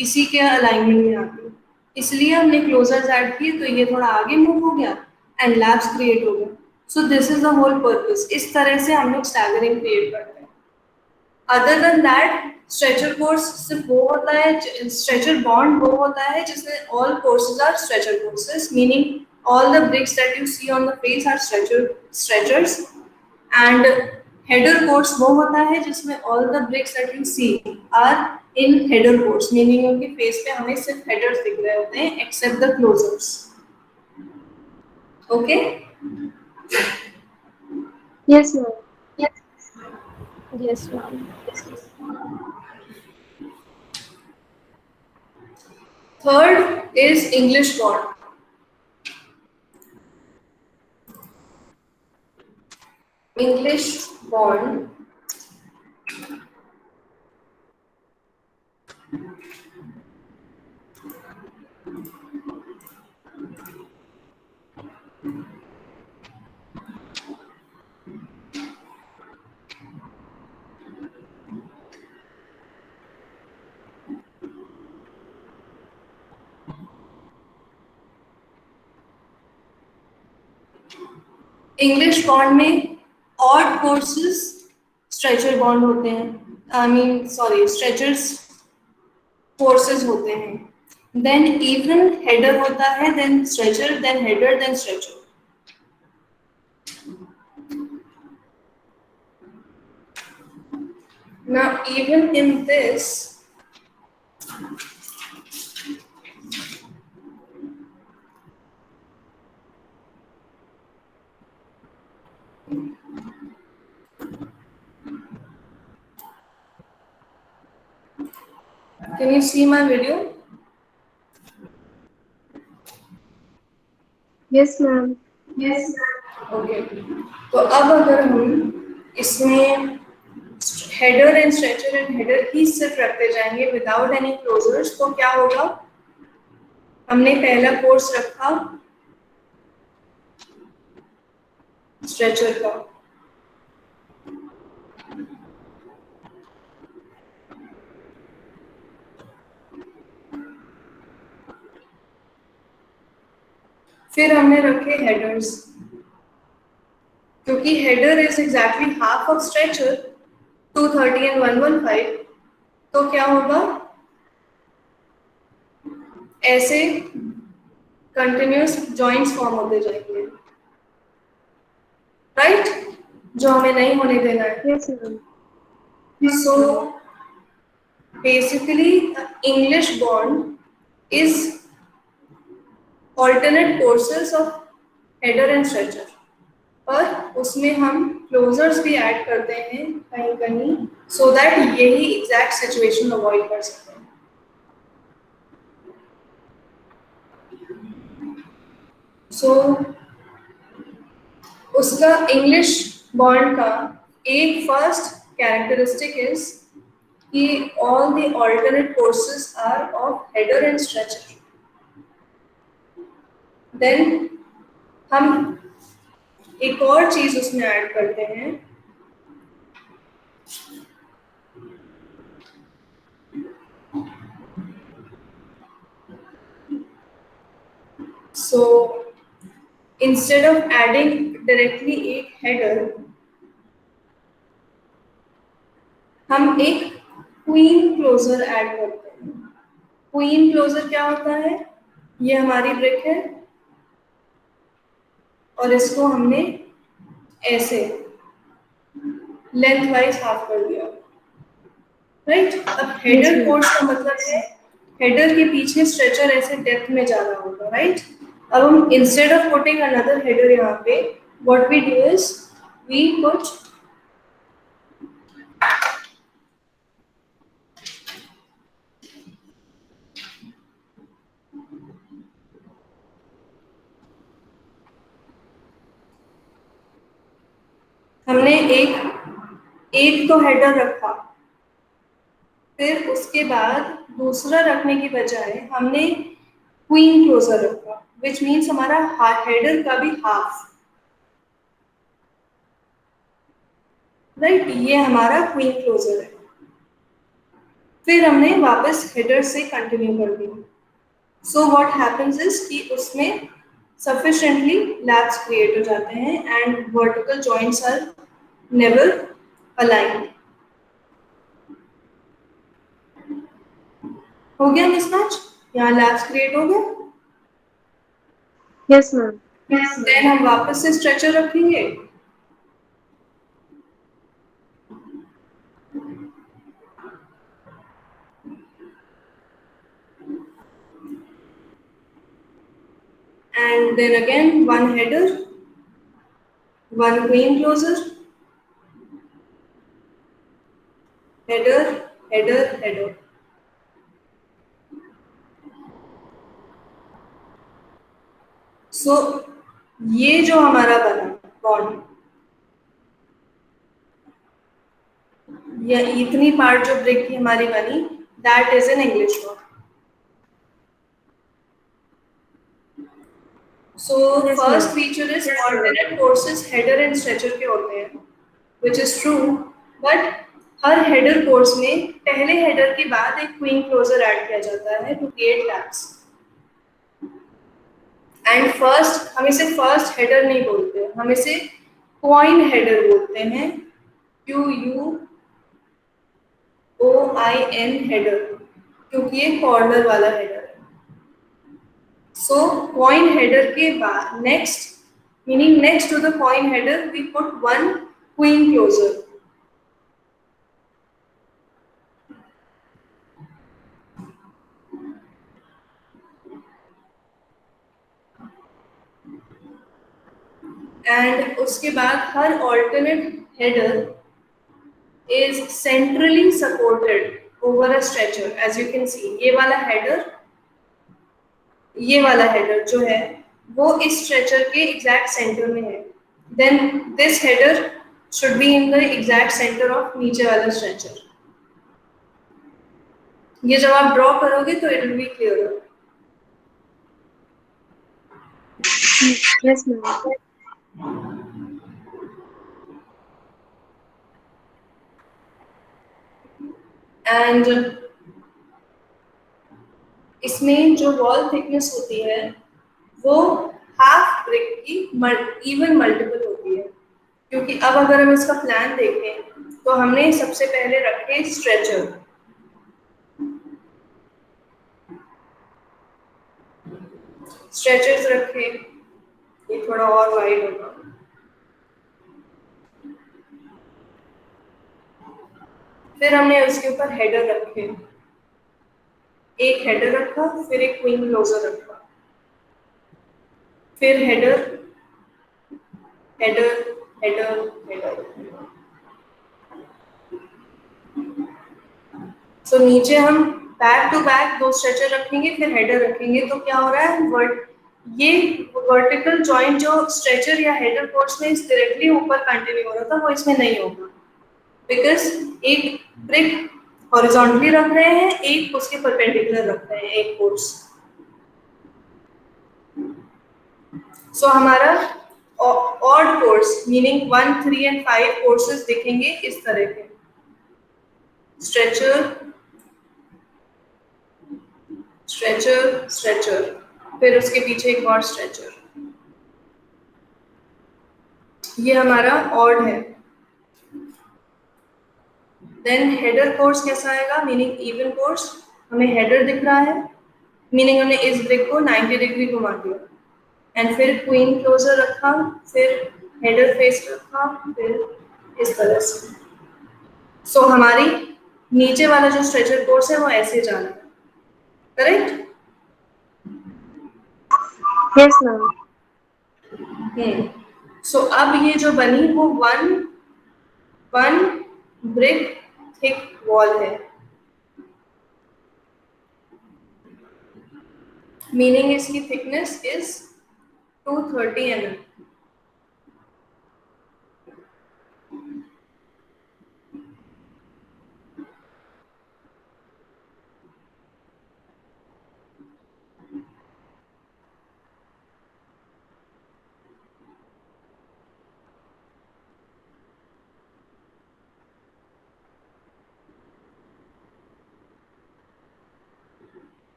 इसी के अलाइनमेंट में आती। इसलिए हमने क्लोजर्स ऐड किए, तो ये थोड़ा आगे मूव हो गया एंड लैब्स क्रिएट हो गया। So this is the whole purpose. इस तरह से हम लोग स्टैगरिंग क्रिएट करते हैं। Other than that, stretcher course सिर्फ वो होता है, स्ट्रेचर बॉन्ड वो होता है जिसमें all courses are stretcher courses, meaning all the bricks that you see on the face are stretchers, and header course वो होता है जिसमें all the bricks that you see are in header course, meaning उनके face पे हमें सिर्फ headers दिख रहे होते हैं except the closers. Okay? Yes, ma'am. Yes, ma'am. Third is English bond. English bond English bond में ऑड कोर्सेज स्ट्रेचर बॉन्ड होते हैं, स्ट्रेचर्स फोर्सेस होते हैं। देन इवन हेडर होता है, then stretcher, then header, then stretcher. Now even in this, can you see my video? Yes, ma'am. Okay, तो अब अगर हम इसमें header and stretcher and header ही सिर्फ रखते जाएंगे विदाउट एनी क्लोजर्स, तो क्या होगा? हमने पहला कोर्स रखा स्ट्रेचर का, फिर हमने रखे हेडर्स, क्योंकि header is exactly half of stretcher 230 and 115, तो क्या होगा? ऐसे कंटिन्यूस जॉइंट्स फॉर्म होते जाएंगे, राइट? जो हमें नहीं होने देना है। Yes, ma'am. So basically English bond is alternate courses of header and stretcher, पर उसमें हम क्लोजर्स भी ऐड करते हैं कहीं कहीं, सो दैट यही एग्जैक्ट सिचुएशन अवॉइड कर सकते हैं। सो उसका इंग्लिश बॉन्ड का एक फर्स्ट कैरेक्टरिस्टिक इज कि all the alternate courses are of header and stretcher. Then हम एक और चीज उसमें ऐड करते हैं, so instead of adding directly एक हेडर, हम एक क्वीन क्लोजर ऐड करते हैं। क्वीन क्लोजर क्या होता है? ये हमारी ब्रिक है और इसको हमने ऐसे लेंथ वाइज हाफ कर दिया, राइट? अब हेडर कोर्स का मतलब है हेडर के पीछे स्ट्रेचर ऐसे डेप्थ में जा रहा होगा, राइट? अब हम instead of putting another header यहाँ पे, what we do is we put हमने एक तो हेडर रखा, फिर उसके बाद दूसरा रखने की बजाय हमने क्वीन क्लोजर रखा, विच मीन्स हमारा हेडर का भी हाफ, राइट? ये हमारा क्वीन क्लोजर है। फिर हमने वापस हेडर से कंटिन्यू कर दिया। सो व्हाट हैपेंस इज कि उसमें sufficiently laps create हो जाते हैं and vertical joints are never aligned। हो गया मिसमैच? यहाँ लैप्स क्रिएट हो गया। Yes, ma'am. देन हम वापस से स्ट्रेचर रखेंगे, and then again one header, one queen closer, header, header, header। सो ये जो हमारा बना बॉन्ड, या इतनी पार्ट जो ब्रिक की हमारी बनी, that is an English bond. So first feature is alternate courses header and stretcher के होते हैं, which is true, but her header course में पहले header के बाद एक queen closer ऐड किया जाता है to create laps, and first, हम इसे फर्स्ट हेडर नहीं बोलते, हम इसे कॉइन हेडर बोलते हैं, QUOIN हेडर, क्योंकि ये कॉर्नर वाला हेडर है। सो कॉइन हेडर के बाद next, meaning next to the quoin header we put one queen closer. And उसके बाद हर alternate header is centrally supported over a stretcher, as you can see। ये वाला हेडर जो है वो इस स्ट्रेचर के एग्जैक्ट सेंटर में है। Then this header should be in the exact centre of नीचे वाला स्ट्रेचर। ये जब आप ड्रॉ करोगे तो it will be clear. Yes, ma'am. And इसमें जो वॉल थिकनेस होती है वो हाफ ब्रिक की इवन मल्टीपल होती है, क्योंकि अब अगर हम इसका प्लान देखें तो हमने सबसे पहले रखे स्ट्रेचर, स्ट्रेचर्स रखे, ये थोड़ा और वाइड होगा, फिर हमने उसके ऊपर हेडर रखे, एक हेडर रखा, फिर एक क्वीन क्लोजर रखा, फिर हेडर हेडर हेडर हेडर। सो नीचे हम बैक टू बैक दो स्ट्रेचर रखेंगे, फिर हेडर रखेंगे, तो क्या हो रहा है, ये वर्टिकल जॉइंट जो स्ट्रेचर या हेडर कोर्स में डायरेक्टली ऊपर कंटिन्यू हो रहा था वो इसमें नहीं होगा, बिकॉज एक ब्रिक हॉरिजॉन्टली रख रहे हैं, एक उसके परपेंडिकुलर रख रहे हैं, एक कोर्स। सो हमारा odd course meaning 1, 3 and 5 courses दिखेंगे इस तरह के, स्ट्रेचर स्ट्रेचर स्ट्रेचर, फिर उसके पीछे एक और स्ट्रेचर। ये हमारा ऑड है। देन हेडर कोर्स कैसा आएगा, मीनिंग इवन कोर्स। हमें हेडर दिख रहा है, मीनिंग हमने इस ब्रिक को 90 डिग्री घुमा दिया, एंड फिर क्वीन क्लोजर रखा, फिर हेडर फेस रखा, फिर इस तरह से। सो हमारी नीचे वाला जो स्ट्रेचर कोर्स है वो ऐसे जाना है, करेक्ट? Yes, ma'am. सो अब ये जो बनी वो वन ब्रिक थिक वॉल है, मीनिंग इसकी थिकनेस इज 230 mm।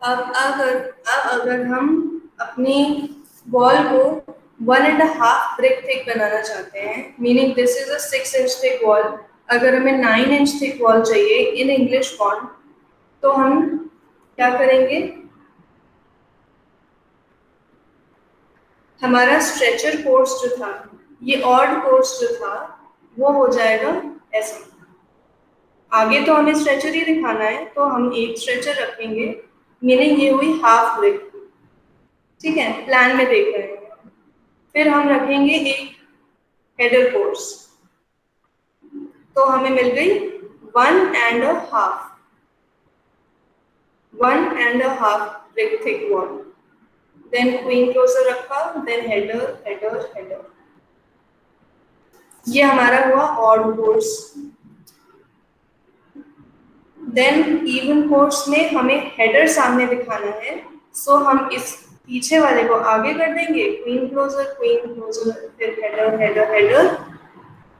अब अगर हम अपनी वॉल को 1.5 ब्रिक थिक बनाना चाहते हैं, meaning this is a 6 inch thick wall, अगर हमें 9 inch थिक वॉल चाहिए इन इंग्लिश फॉन्ट, तो हम क्या करेंगे, हमारा स्ट्रेचर कोर्स जो था, ये ऑड कोर्स जो था, वो हो जाएगा ऐसा। आगे तो हमें स्ट्रेचर ही दिखाना है, तो हम एक स्ट्रेचर रखेंगे, मीनिंग ये हुई हाफ ब्रिक, ठीक है, प्लान में देख रहे हैं। फिर हम रखेंगे एक हेडर कोर्स, तो हमें मिल गई 1.5 brick thick wall. Then queen closure रखा, देन हेडर हेडर हेडर। ये हमारा हुआ odd course. Then even course में हमें हेडर सामने दिखाना है, सो हम इस पीछे वाले को आगे कर देंगे, क्वीन क्लोजर, फिर हेडर हेडर हेडर,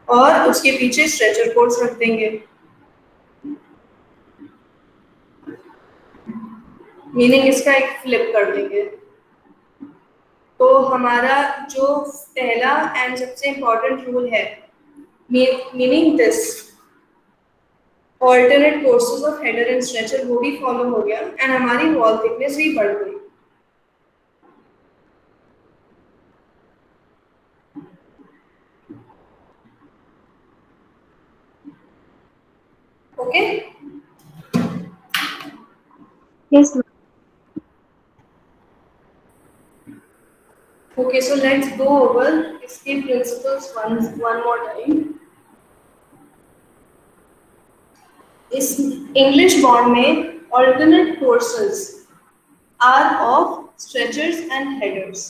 और उसके पीछे स्ट्रेचर कोर्स रख देंगे। मीनिंग इसका एक फ्लिप कर देंगे। तो हमारा जो पहला एंड सबसे इम्पोर्टेंट रूल है, meaning this alternate courses of header and stretcher, वो भी फॉलो हो गया एंड हमारी वॉल थिकनेस भी बढ़ गई। Okay Yes, ma'am. Okay, so let's go over इसके प्रिंसिपल्स वन मोर टाइम। इस इंग्लिश बॉन्ड में alternate courses are of stretchers and headers.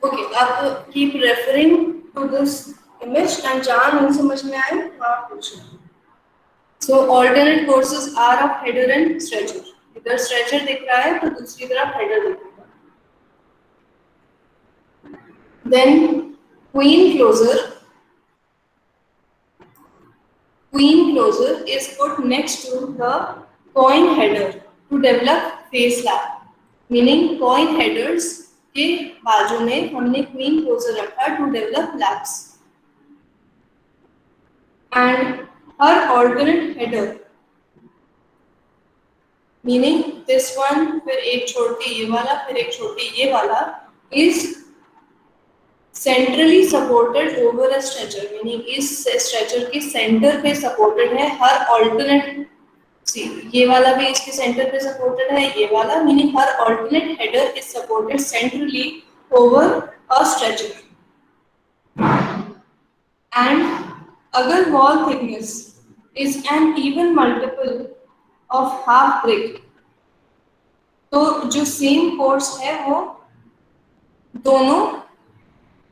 Okay, आप keep referring to this image and जहाँ नहीं समझ में आए वहाँ पूछना। So alternate courses are of header and stretcher. इधर स्ट्रेचर दिख रहा है तो दूसरी तरफ हेडर दिखेगा। Then queen closer is put next to the coin header to develop face lap, meaning coin headers के बाजू में हमने क्वीन क्लोजर रखा to develop laps, and her alternate header meaning this one, फिर एक छोड़ के ये वाला, फिर एक छोड़ के ये वाला is centrally supported over a stretcher, meaning इस स्ट्रेचर के सेंटर पे सपोर्टेड है हर ऑल्टरनेट। सी ये वाला भी इसके सेंटर पे सपोर्टेड है, ये वाला, मीनिंग हर alternate header is supported centrally over a stretcher. And अगर wall thickness is an even multiple of half brick, तो जो सेम कोर्स है वो दोनों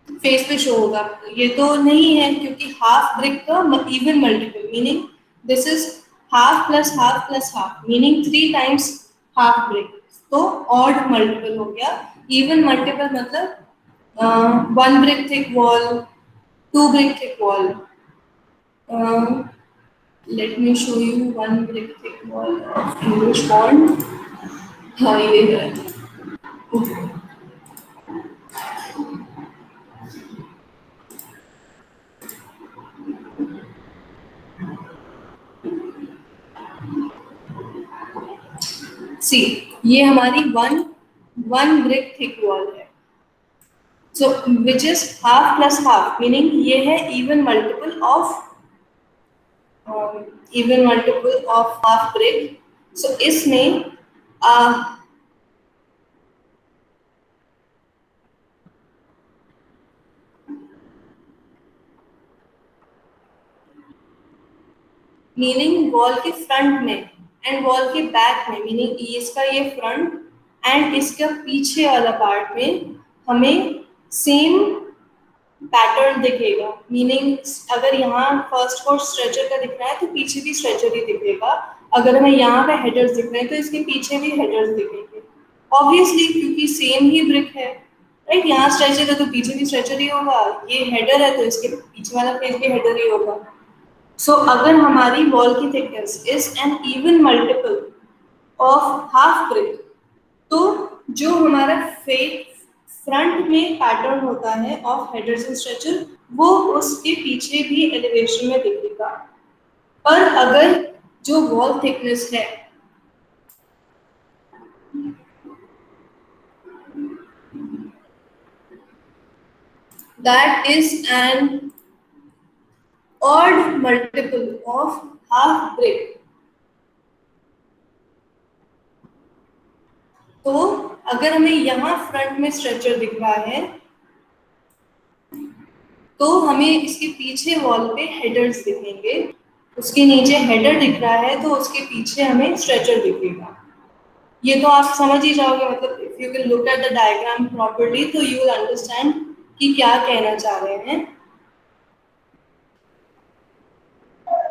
फेस पे शो होगा। ये तो नहीं है क्योंकि हाफ ब्रिक का even multiple, meaning this is half plus half plus half, meaning 3 times half brick, तो ऑड मल्टीपल हो गया। इवन मल्टीपल मतलब 1 brick thick wall, 2 brick thick wall. Let me show you 1 brick thick wall of English bond. हाँ ये है। सी ये हमारी वन ब्रिक थिक वॉल है, so which is half plus half, meaning ये है even multiple of half brick. So इसमें मीनिंग वॉल के फ्रंट में एंड वॉल के बैक में, मीनिंग इसका ये फ्रंट एंड इसका पीछे वाला पार्ट में हमें सेम पैटर्न दिखेगा। मीनिंग अगर यहाँ फर्स्ट कोर्स स्ट्रेचर का दिख रहा है तो पीछे भी स्ट्रेचर ही दिखेगा, अगर हमें यहाँ पे हेडर्स दिख रहे हैं तो इसके पीछे भी हेडर्स दिखेंगे, ऑब्वियसली क्योंकि सेम ही ब्रिक है, राइट। यहाँ स्ट्रेचर है तो पीछे भी स्ट्रेचर ही होगा, ये हेडर है तो इसके पीछे वाला फेस भी हेडर ही होगा। सो अगर हमारी वॉल की thickness is an even multiple of half brick, तो जो हमारा फ्रंट में पैटर्न होता है ऑफ हेडर्स एंड स्ट्रेचर, वो उसके पीछे भी एलिवेशन में दिखेगा। पर अगर जो वॉल थिकनेस है that is an odd multiple of half brick, तो अगर हमें यहाँ फ्रंट में स्ट्रेचर दिख रहा है तो हमें इसके पीछे वॉल पे हेडर्स दिखेंगे, उसके नीचे हेडर दिख रहा है तो उसके पीछे हमें स्ट्रेचर दिखेगा। ये तो आप समझ ही जाओगे, मतलब if you can look at the diagram properly तो यू विल अंडरस्टैंड कि क्या कहना चाह रहे हैं।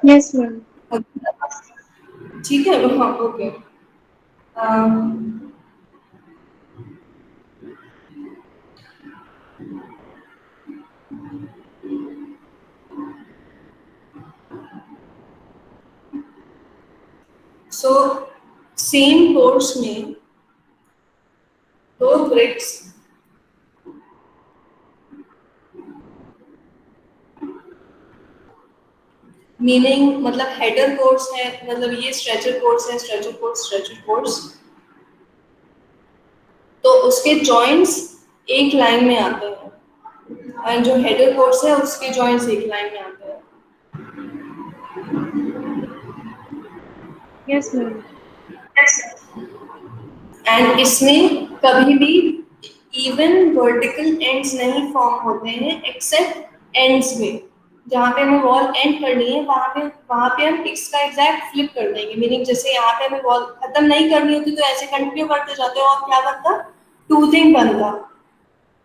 Yes, ma'am. ठीक है, हाँ, ओके। सो सेम कोर्स में दो ब्रिक्स मीनिंग मतलब हेडर कोर्स है, मतलब ये स्ट्रेचर कोर्स है, स्ट्रेचर कोर्स, स्ट्रेचर कोर्स, तो उसके जॉइंट्स एक लाइन में आते हैं एंड जो हेडर कोर्स है उसके जॉइंट्स एक लाइन में आते हैं। Yes, ma'am. एंड इसमें कभी भी इवन वर्टिकल एंड्स नहीं फॉर्म होते हैं एक्सेप्ट एंड्स में, जहाँ पे हमें वॉल एंड करनी है वहाँ पे हम इसका एग्जैक्ट फ्लिप कर देंगे। मीनिंग जैसे यहाँ पे हमें वॉल खत्म नहीं करनी होती तो ऐसे कंटिन्यू करते जाते हो और क्या बनता, टूथिंग बनता,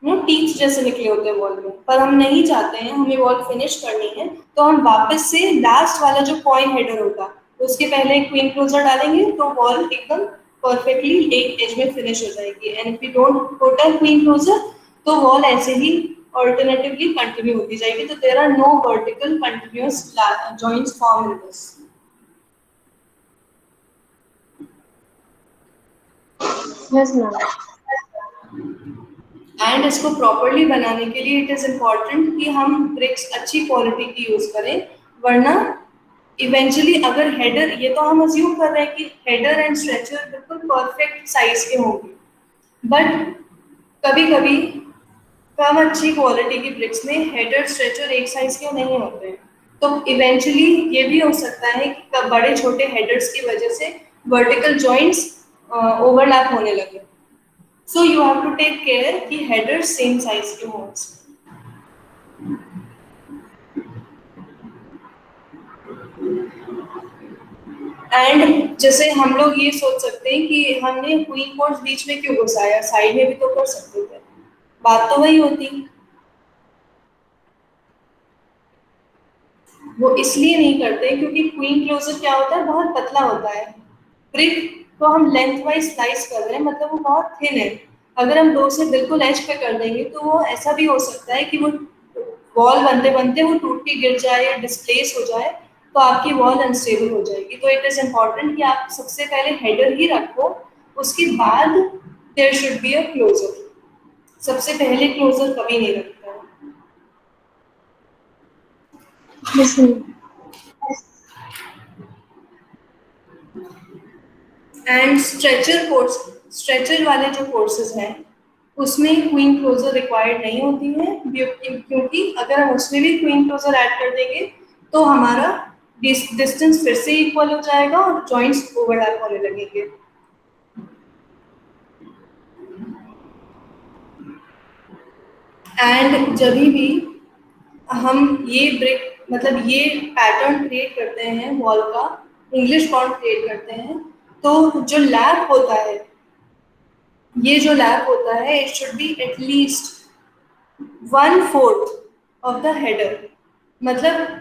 टीथ जैसे निकले होते हैं वॉल में। पर हम नहीं चाहते हैं, हमें वॉल फिनिश करनी है तो हम वापस से लास्ट वाला जो कॉइन हेडर होगा उसके पहले एक क्वीन क्लोजर डालेंगे तो वॉल एकदम परफेक्टली एक एज में फिनिश हो जाएगी। And if you don't put a queen closure तो वॉल ऐसे ही ऑल्टरनेटिवली कंटिन्यू होती जाएगी, तो there are no vertical continuous joints form in this. Yes, ma'am. And इसको प्रॉपरली बनाने के लिए इट इज इम्पॉर्टेंट कि हम ब्रिक्स अच्छी क्वालिटी की यूज करें, वरना इवेंचुअली अगर हेडर, ये तो हम अज्यूम कर रहे हैं कि हेडर एंड स्ट्रेचर बिल्कुल परफेक्ट साइज के होंगे, बट कभी कभी कम अच्छी क्वालिटी की ब्रिक्स में हेडर स्ट्रेचर एक साइज के नहीं होते हैं, तो इवेंचुअली ये भी हो सकता है कि बड़े छोटे हेडर्स की वजह से वर्टिकल जॉइंट्स ओवरलैप होने लगे। So you have to take care कि headers same size के हों। एंड जैसे हम लोग ये सोच सकते हैं कि हमने क्वीन कोर्स बीच में क्यों घुसाया, साइड में भी तो कर सकते थे, बात तो वही होती। वो इसलिए नहीं करते क्योंकि क्वीन क्लोजर क्या होता है, बहुत पतला होता है। ब्रिक को हम लेंथ वाइज स्लाइस कर रहे हैं, मतलब वो बहुत थिन है। अगर हम दो से बिल्कुल एज पे कर देंगे तो वो ऐसा भी हो सकता है कि वो वॉल बनते बनते वो टूट के गिर जाए या डिस्प्लेस हो जाए तो आपकी वॉल अनस्टेबल हो जाएगी। तो इट इज इम्पॉर्टेंट कि आप सबसे पहले हेडर ही रखो, उसके बाद there should be a closure. सबसे पहले क्लोजर कभी नहीं रखता है। Yes, ma'am. And stretcher course, stretcher वाले जो कोर्सेज हैं उसमें क्वीन क्लोजर रिक्वायर्ड नहीं होती है, क्योंकि अगर हम उसमें भी क्वीन क्लोजर ऐड कर देंगे तो हमारा डिस्टेंस फिर से इक्वल हो जाएगा और जॉइंट्स ओवरलैप होने लगेंगे। एंड जब भी हम ये ब्रिक मतलब ये पैटर्न क्रिएट करते हैं वॉल का, इंग्लिश फॉन्ट क्रिएट करते हैं, तो जो लैप होता है, ये जो लैप होता है it should be at least 1/4 of the header. मतलब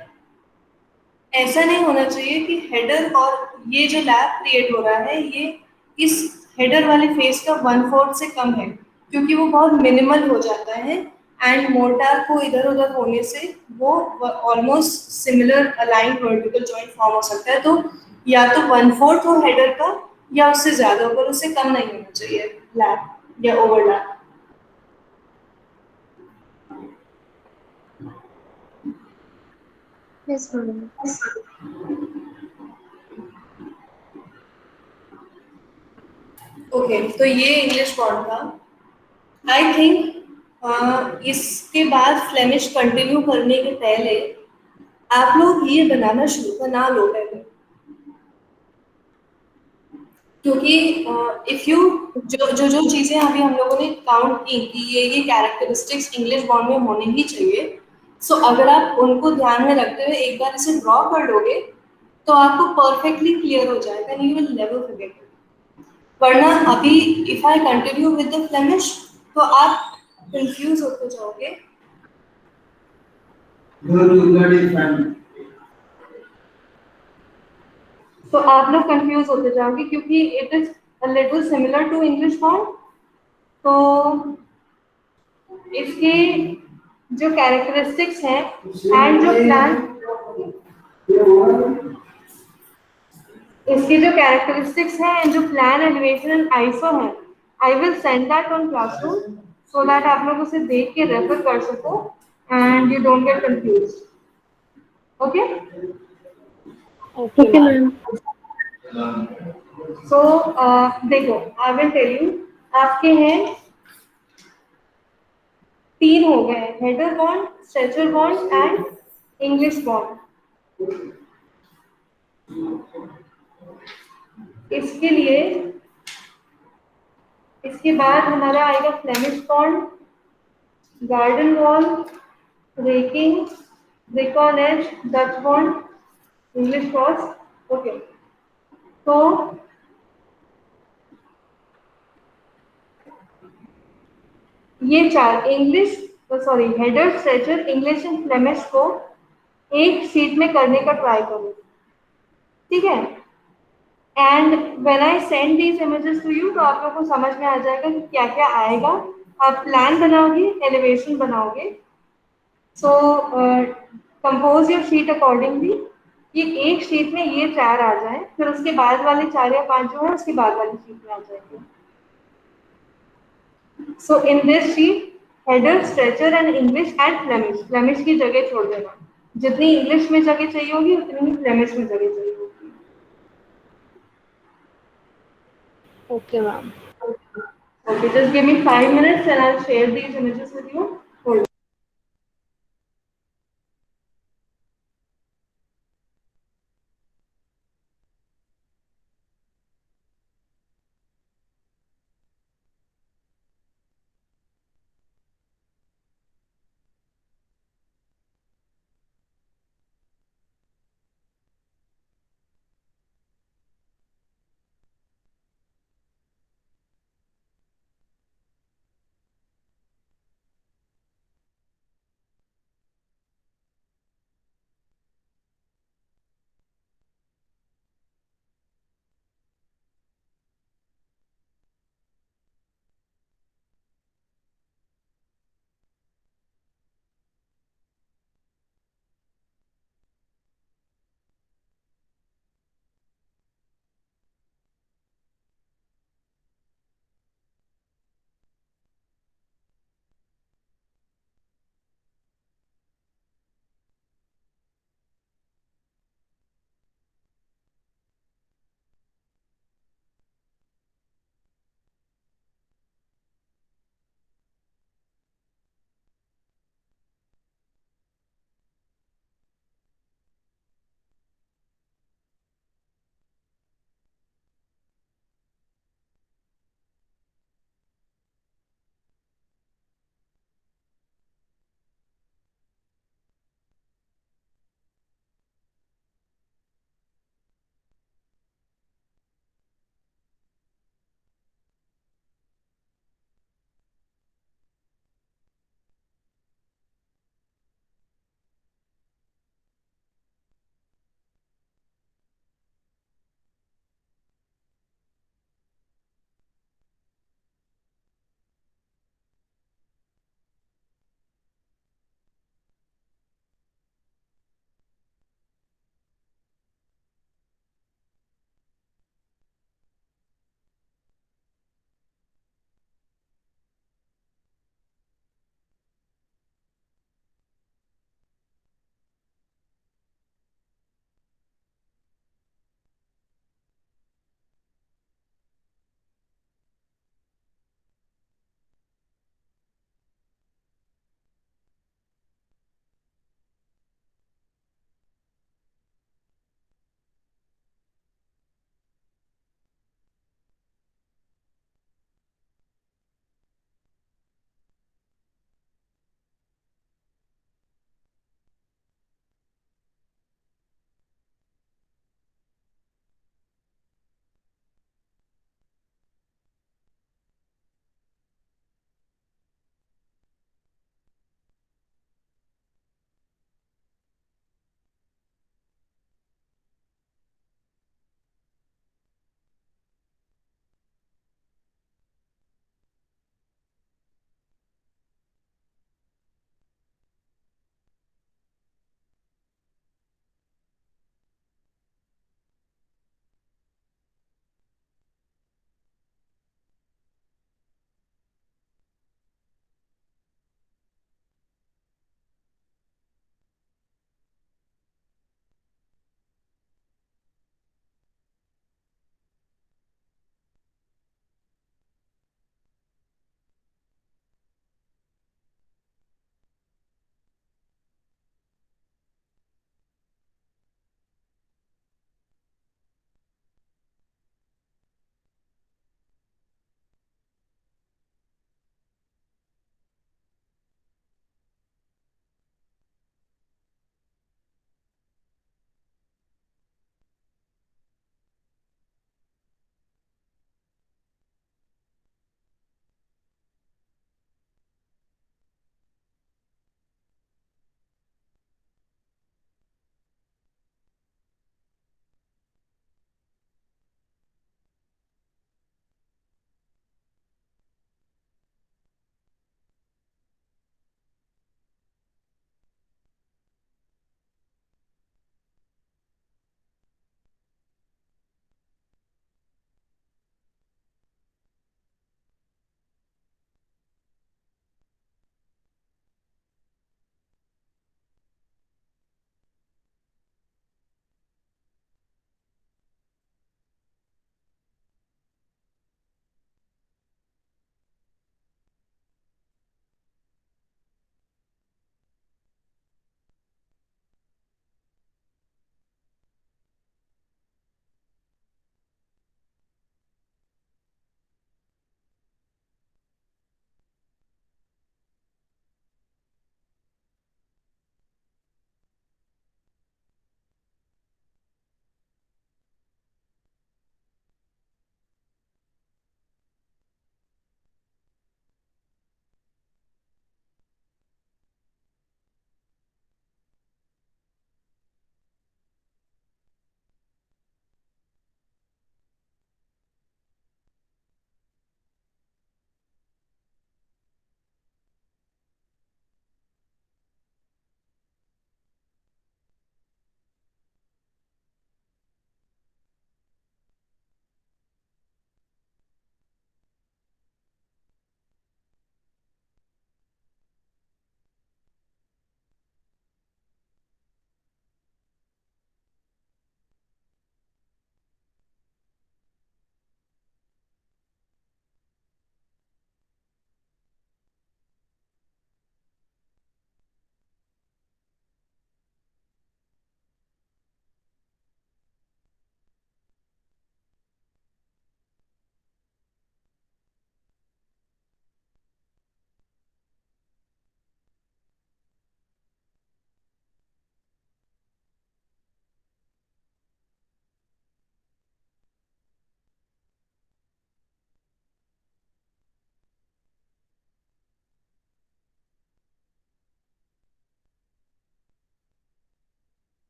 ऐसा नहीं होना चाहिए कि हेडर और ये जो लैप क्रिएट हो रहा है ये इस हेडर वाले फेस का 1/4 से कम है, क्योंकि वो बहुत मिनिमल हो जाता है एंड मोर्टार को इधर उधर होने से वो almost similar aligned vertical joint form हो सकता है। तो या तो 1/4 हो हेडर का या उससे ज्यादा, पर उससे कम नहीं होना चाहिए लैप या ओवरलैप। Yes, ma'am. ओके, तो ये इंग्लिश बॉन्ड था। आई थिंक इसके बाद फ्लेमिश कंटिन्यू करने के पहले आप लोग ये बना लो पहले, क्योंकि इफ यू जो चीजें अभी हम लोगों ने काउंट की कि ये कैरेक्टरिस्टिक्स इंग्लिश बॉन्ड में होने ही चाहिए, सो अगर आप उनको ध्यान में रखते हुए एक बार इसे ड्रॉ कर लोगे तो आपको परफेक्टली क्लियर हो जाएगा and you will never forget it. वरना अभी if I continue with the Flemish तो आप कंफ्यूज होते जाओगे। तो आप लोग कंफ्यूज होते जाओगे क्योंकि it is a little similar to English bond. तो इसके जो कैरेक्टरिस्टिक्स हैं एंड जो प्लान, इसके जो कैरेक्टरिस्टिक्स हैं एंड जो प्लान एलिवेशन एंड आईसो है, I will send that on classroom so that आप लोग उसे देख के रेफर कर सको and you don't get confuse. Okay, Okay, Okay, ma'am. ma'am. सो देखो, आई विल टेल यू। आपके हैं तीन हो गए, header bond, stretcher bond and English bond. इसके लिए इसके बाद हमारा आएगा Flemish bond, garden wall, raking, brick on edge, Dutch bond, English cross. Okay, तो ये चार English, sorry, header, stretcher, English and Flemish को एक शीट में करने का ट्राई करो, ठीक है? And when I send these images to you तो आप लोगों को समझ में आ जाएगा कि क्या क्या आएगा। आप प्लान बनाओगे, एलिवेशन बनाओगे। सो कंपोज योर शीट अकॉर्डिंगली। ये एक शीट में ये चार आ जाए, फिर उसके बाद वाले चार या पांच जो है उसके बाद वाली शीट में आ जाएंगे। So in this sheet, header, stretcher and English and Flemish, Flemish की जगह छोड़ देना। जितनी इंग्लिश में जगह चाहिए होगी उतनी ही फ्लेमिश में जगह चाहिए होगी। Okay, ma'am. Okay, just give me 5 minutes and I'll share these images with you. Hold on.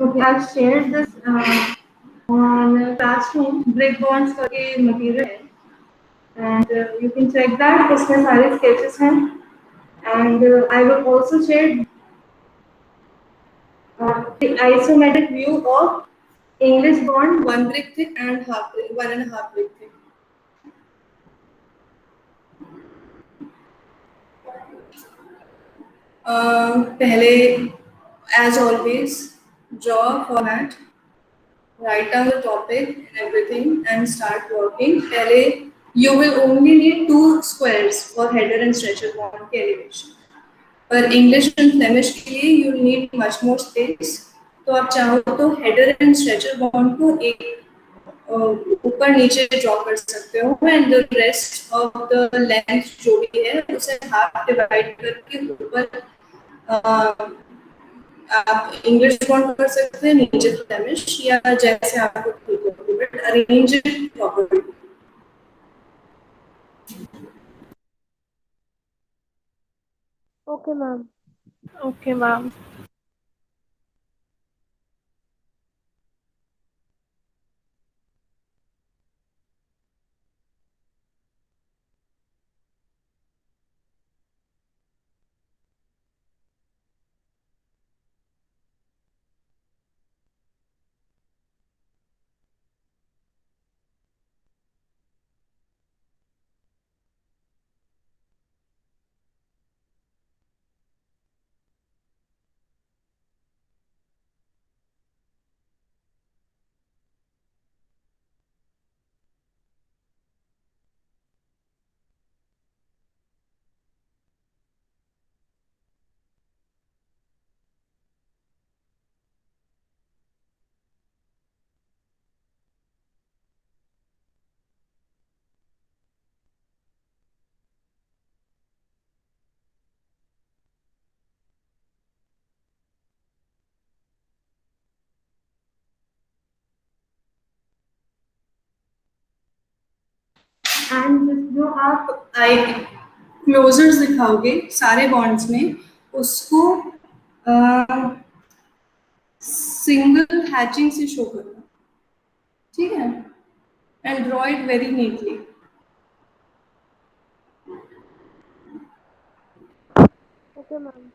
Okay, I've shared this on Classroom. Brick bonds करके material है, and you can check that. उसमें सारे sketches हैं, and I will also share the isometric view of English bond. one brick thick and half brick, 1.5 brick thick. पहले as always draw a format, write down the topic and everything and start working. पहले you will only need 2 squares for header and stretcher bond के elevation. पर इंग्लिश एंड फ्लेमिश के लिए you need much more space, तो आप चाहो तो हेडर एंड स्ट्रेचर बॉन्ड को एक ऊपर नीचे ड्रॉ कर सकते हो, and the rest of the length जो भी है उसे हाफ डिवाइड करके ऊपर आप इंग्लिश बॉन्ड कर सकते हैं, नीचे फ्लेमिश, या जैसे आपको ठीक लगे, but arrange it properly. Okay, ma'am. Okay, ma'am. And जो आप आई क्लोजर्स दिखाओगे सारे बॉन्ड्स में, उसको सिंगल हैचिंग से शो करना, ठीक है, and draw it very neatly. Okay, ma'am.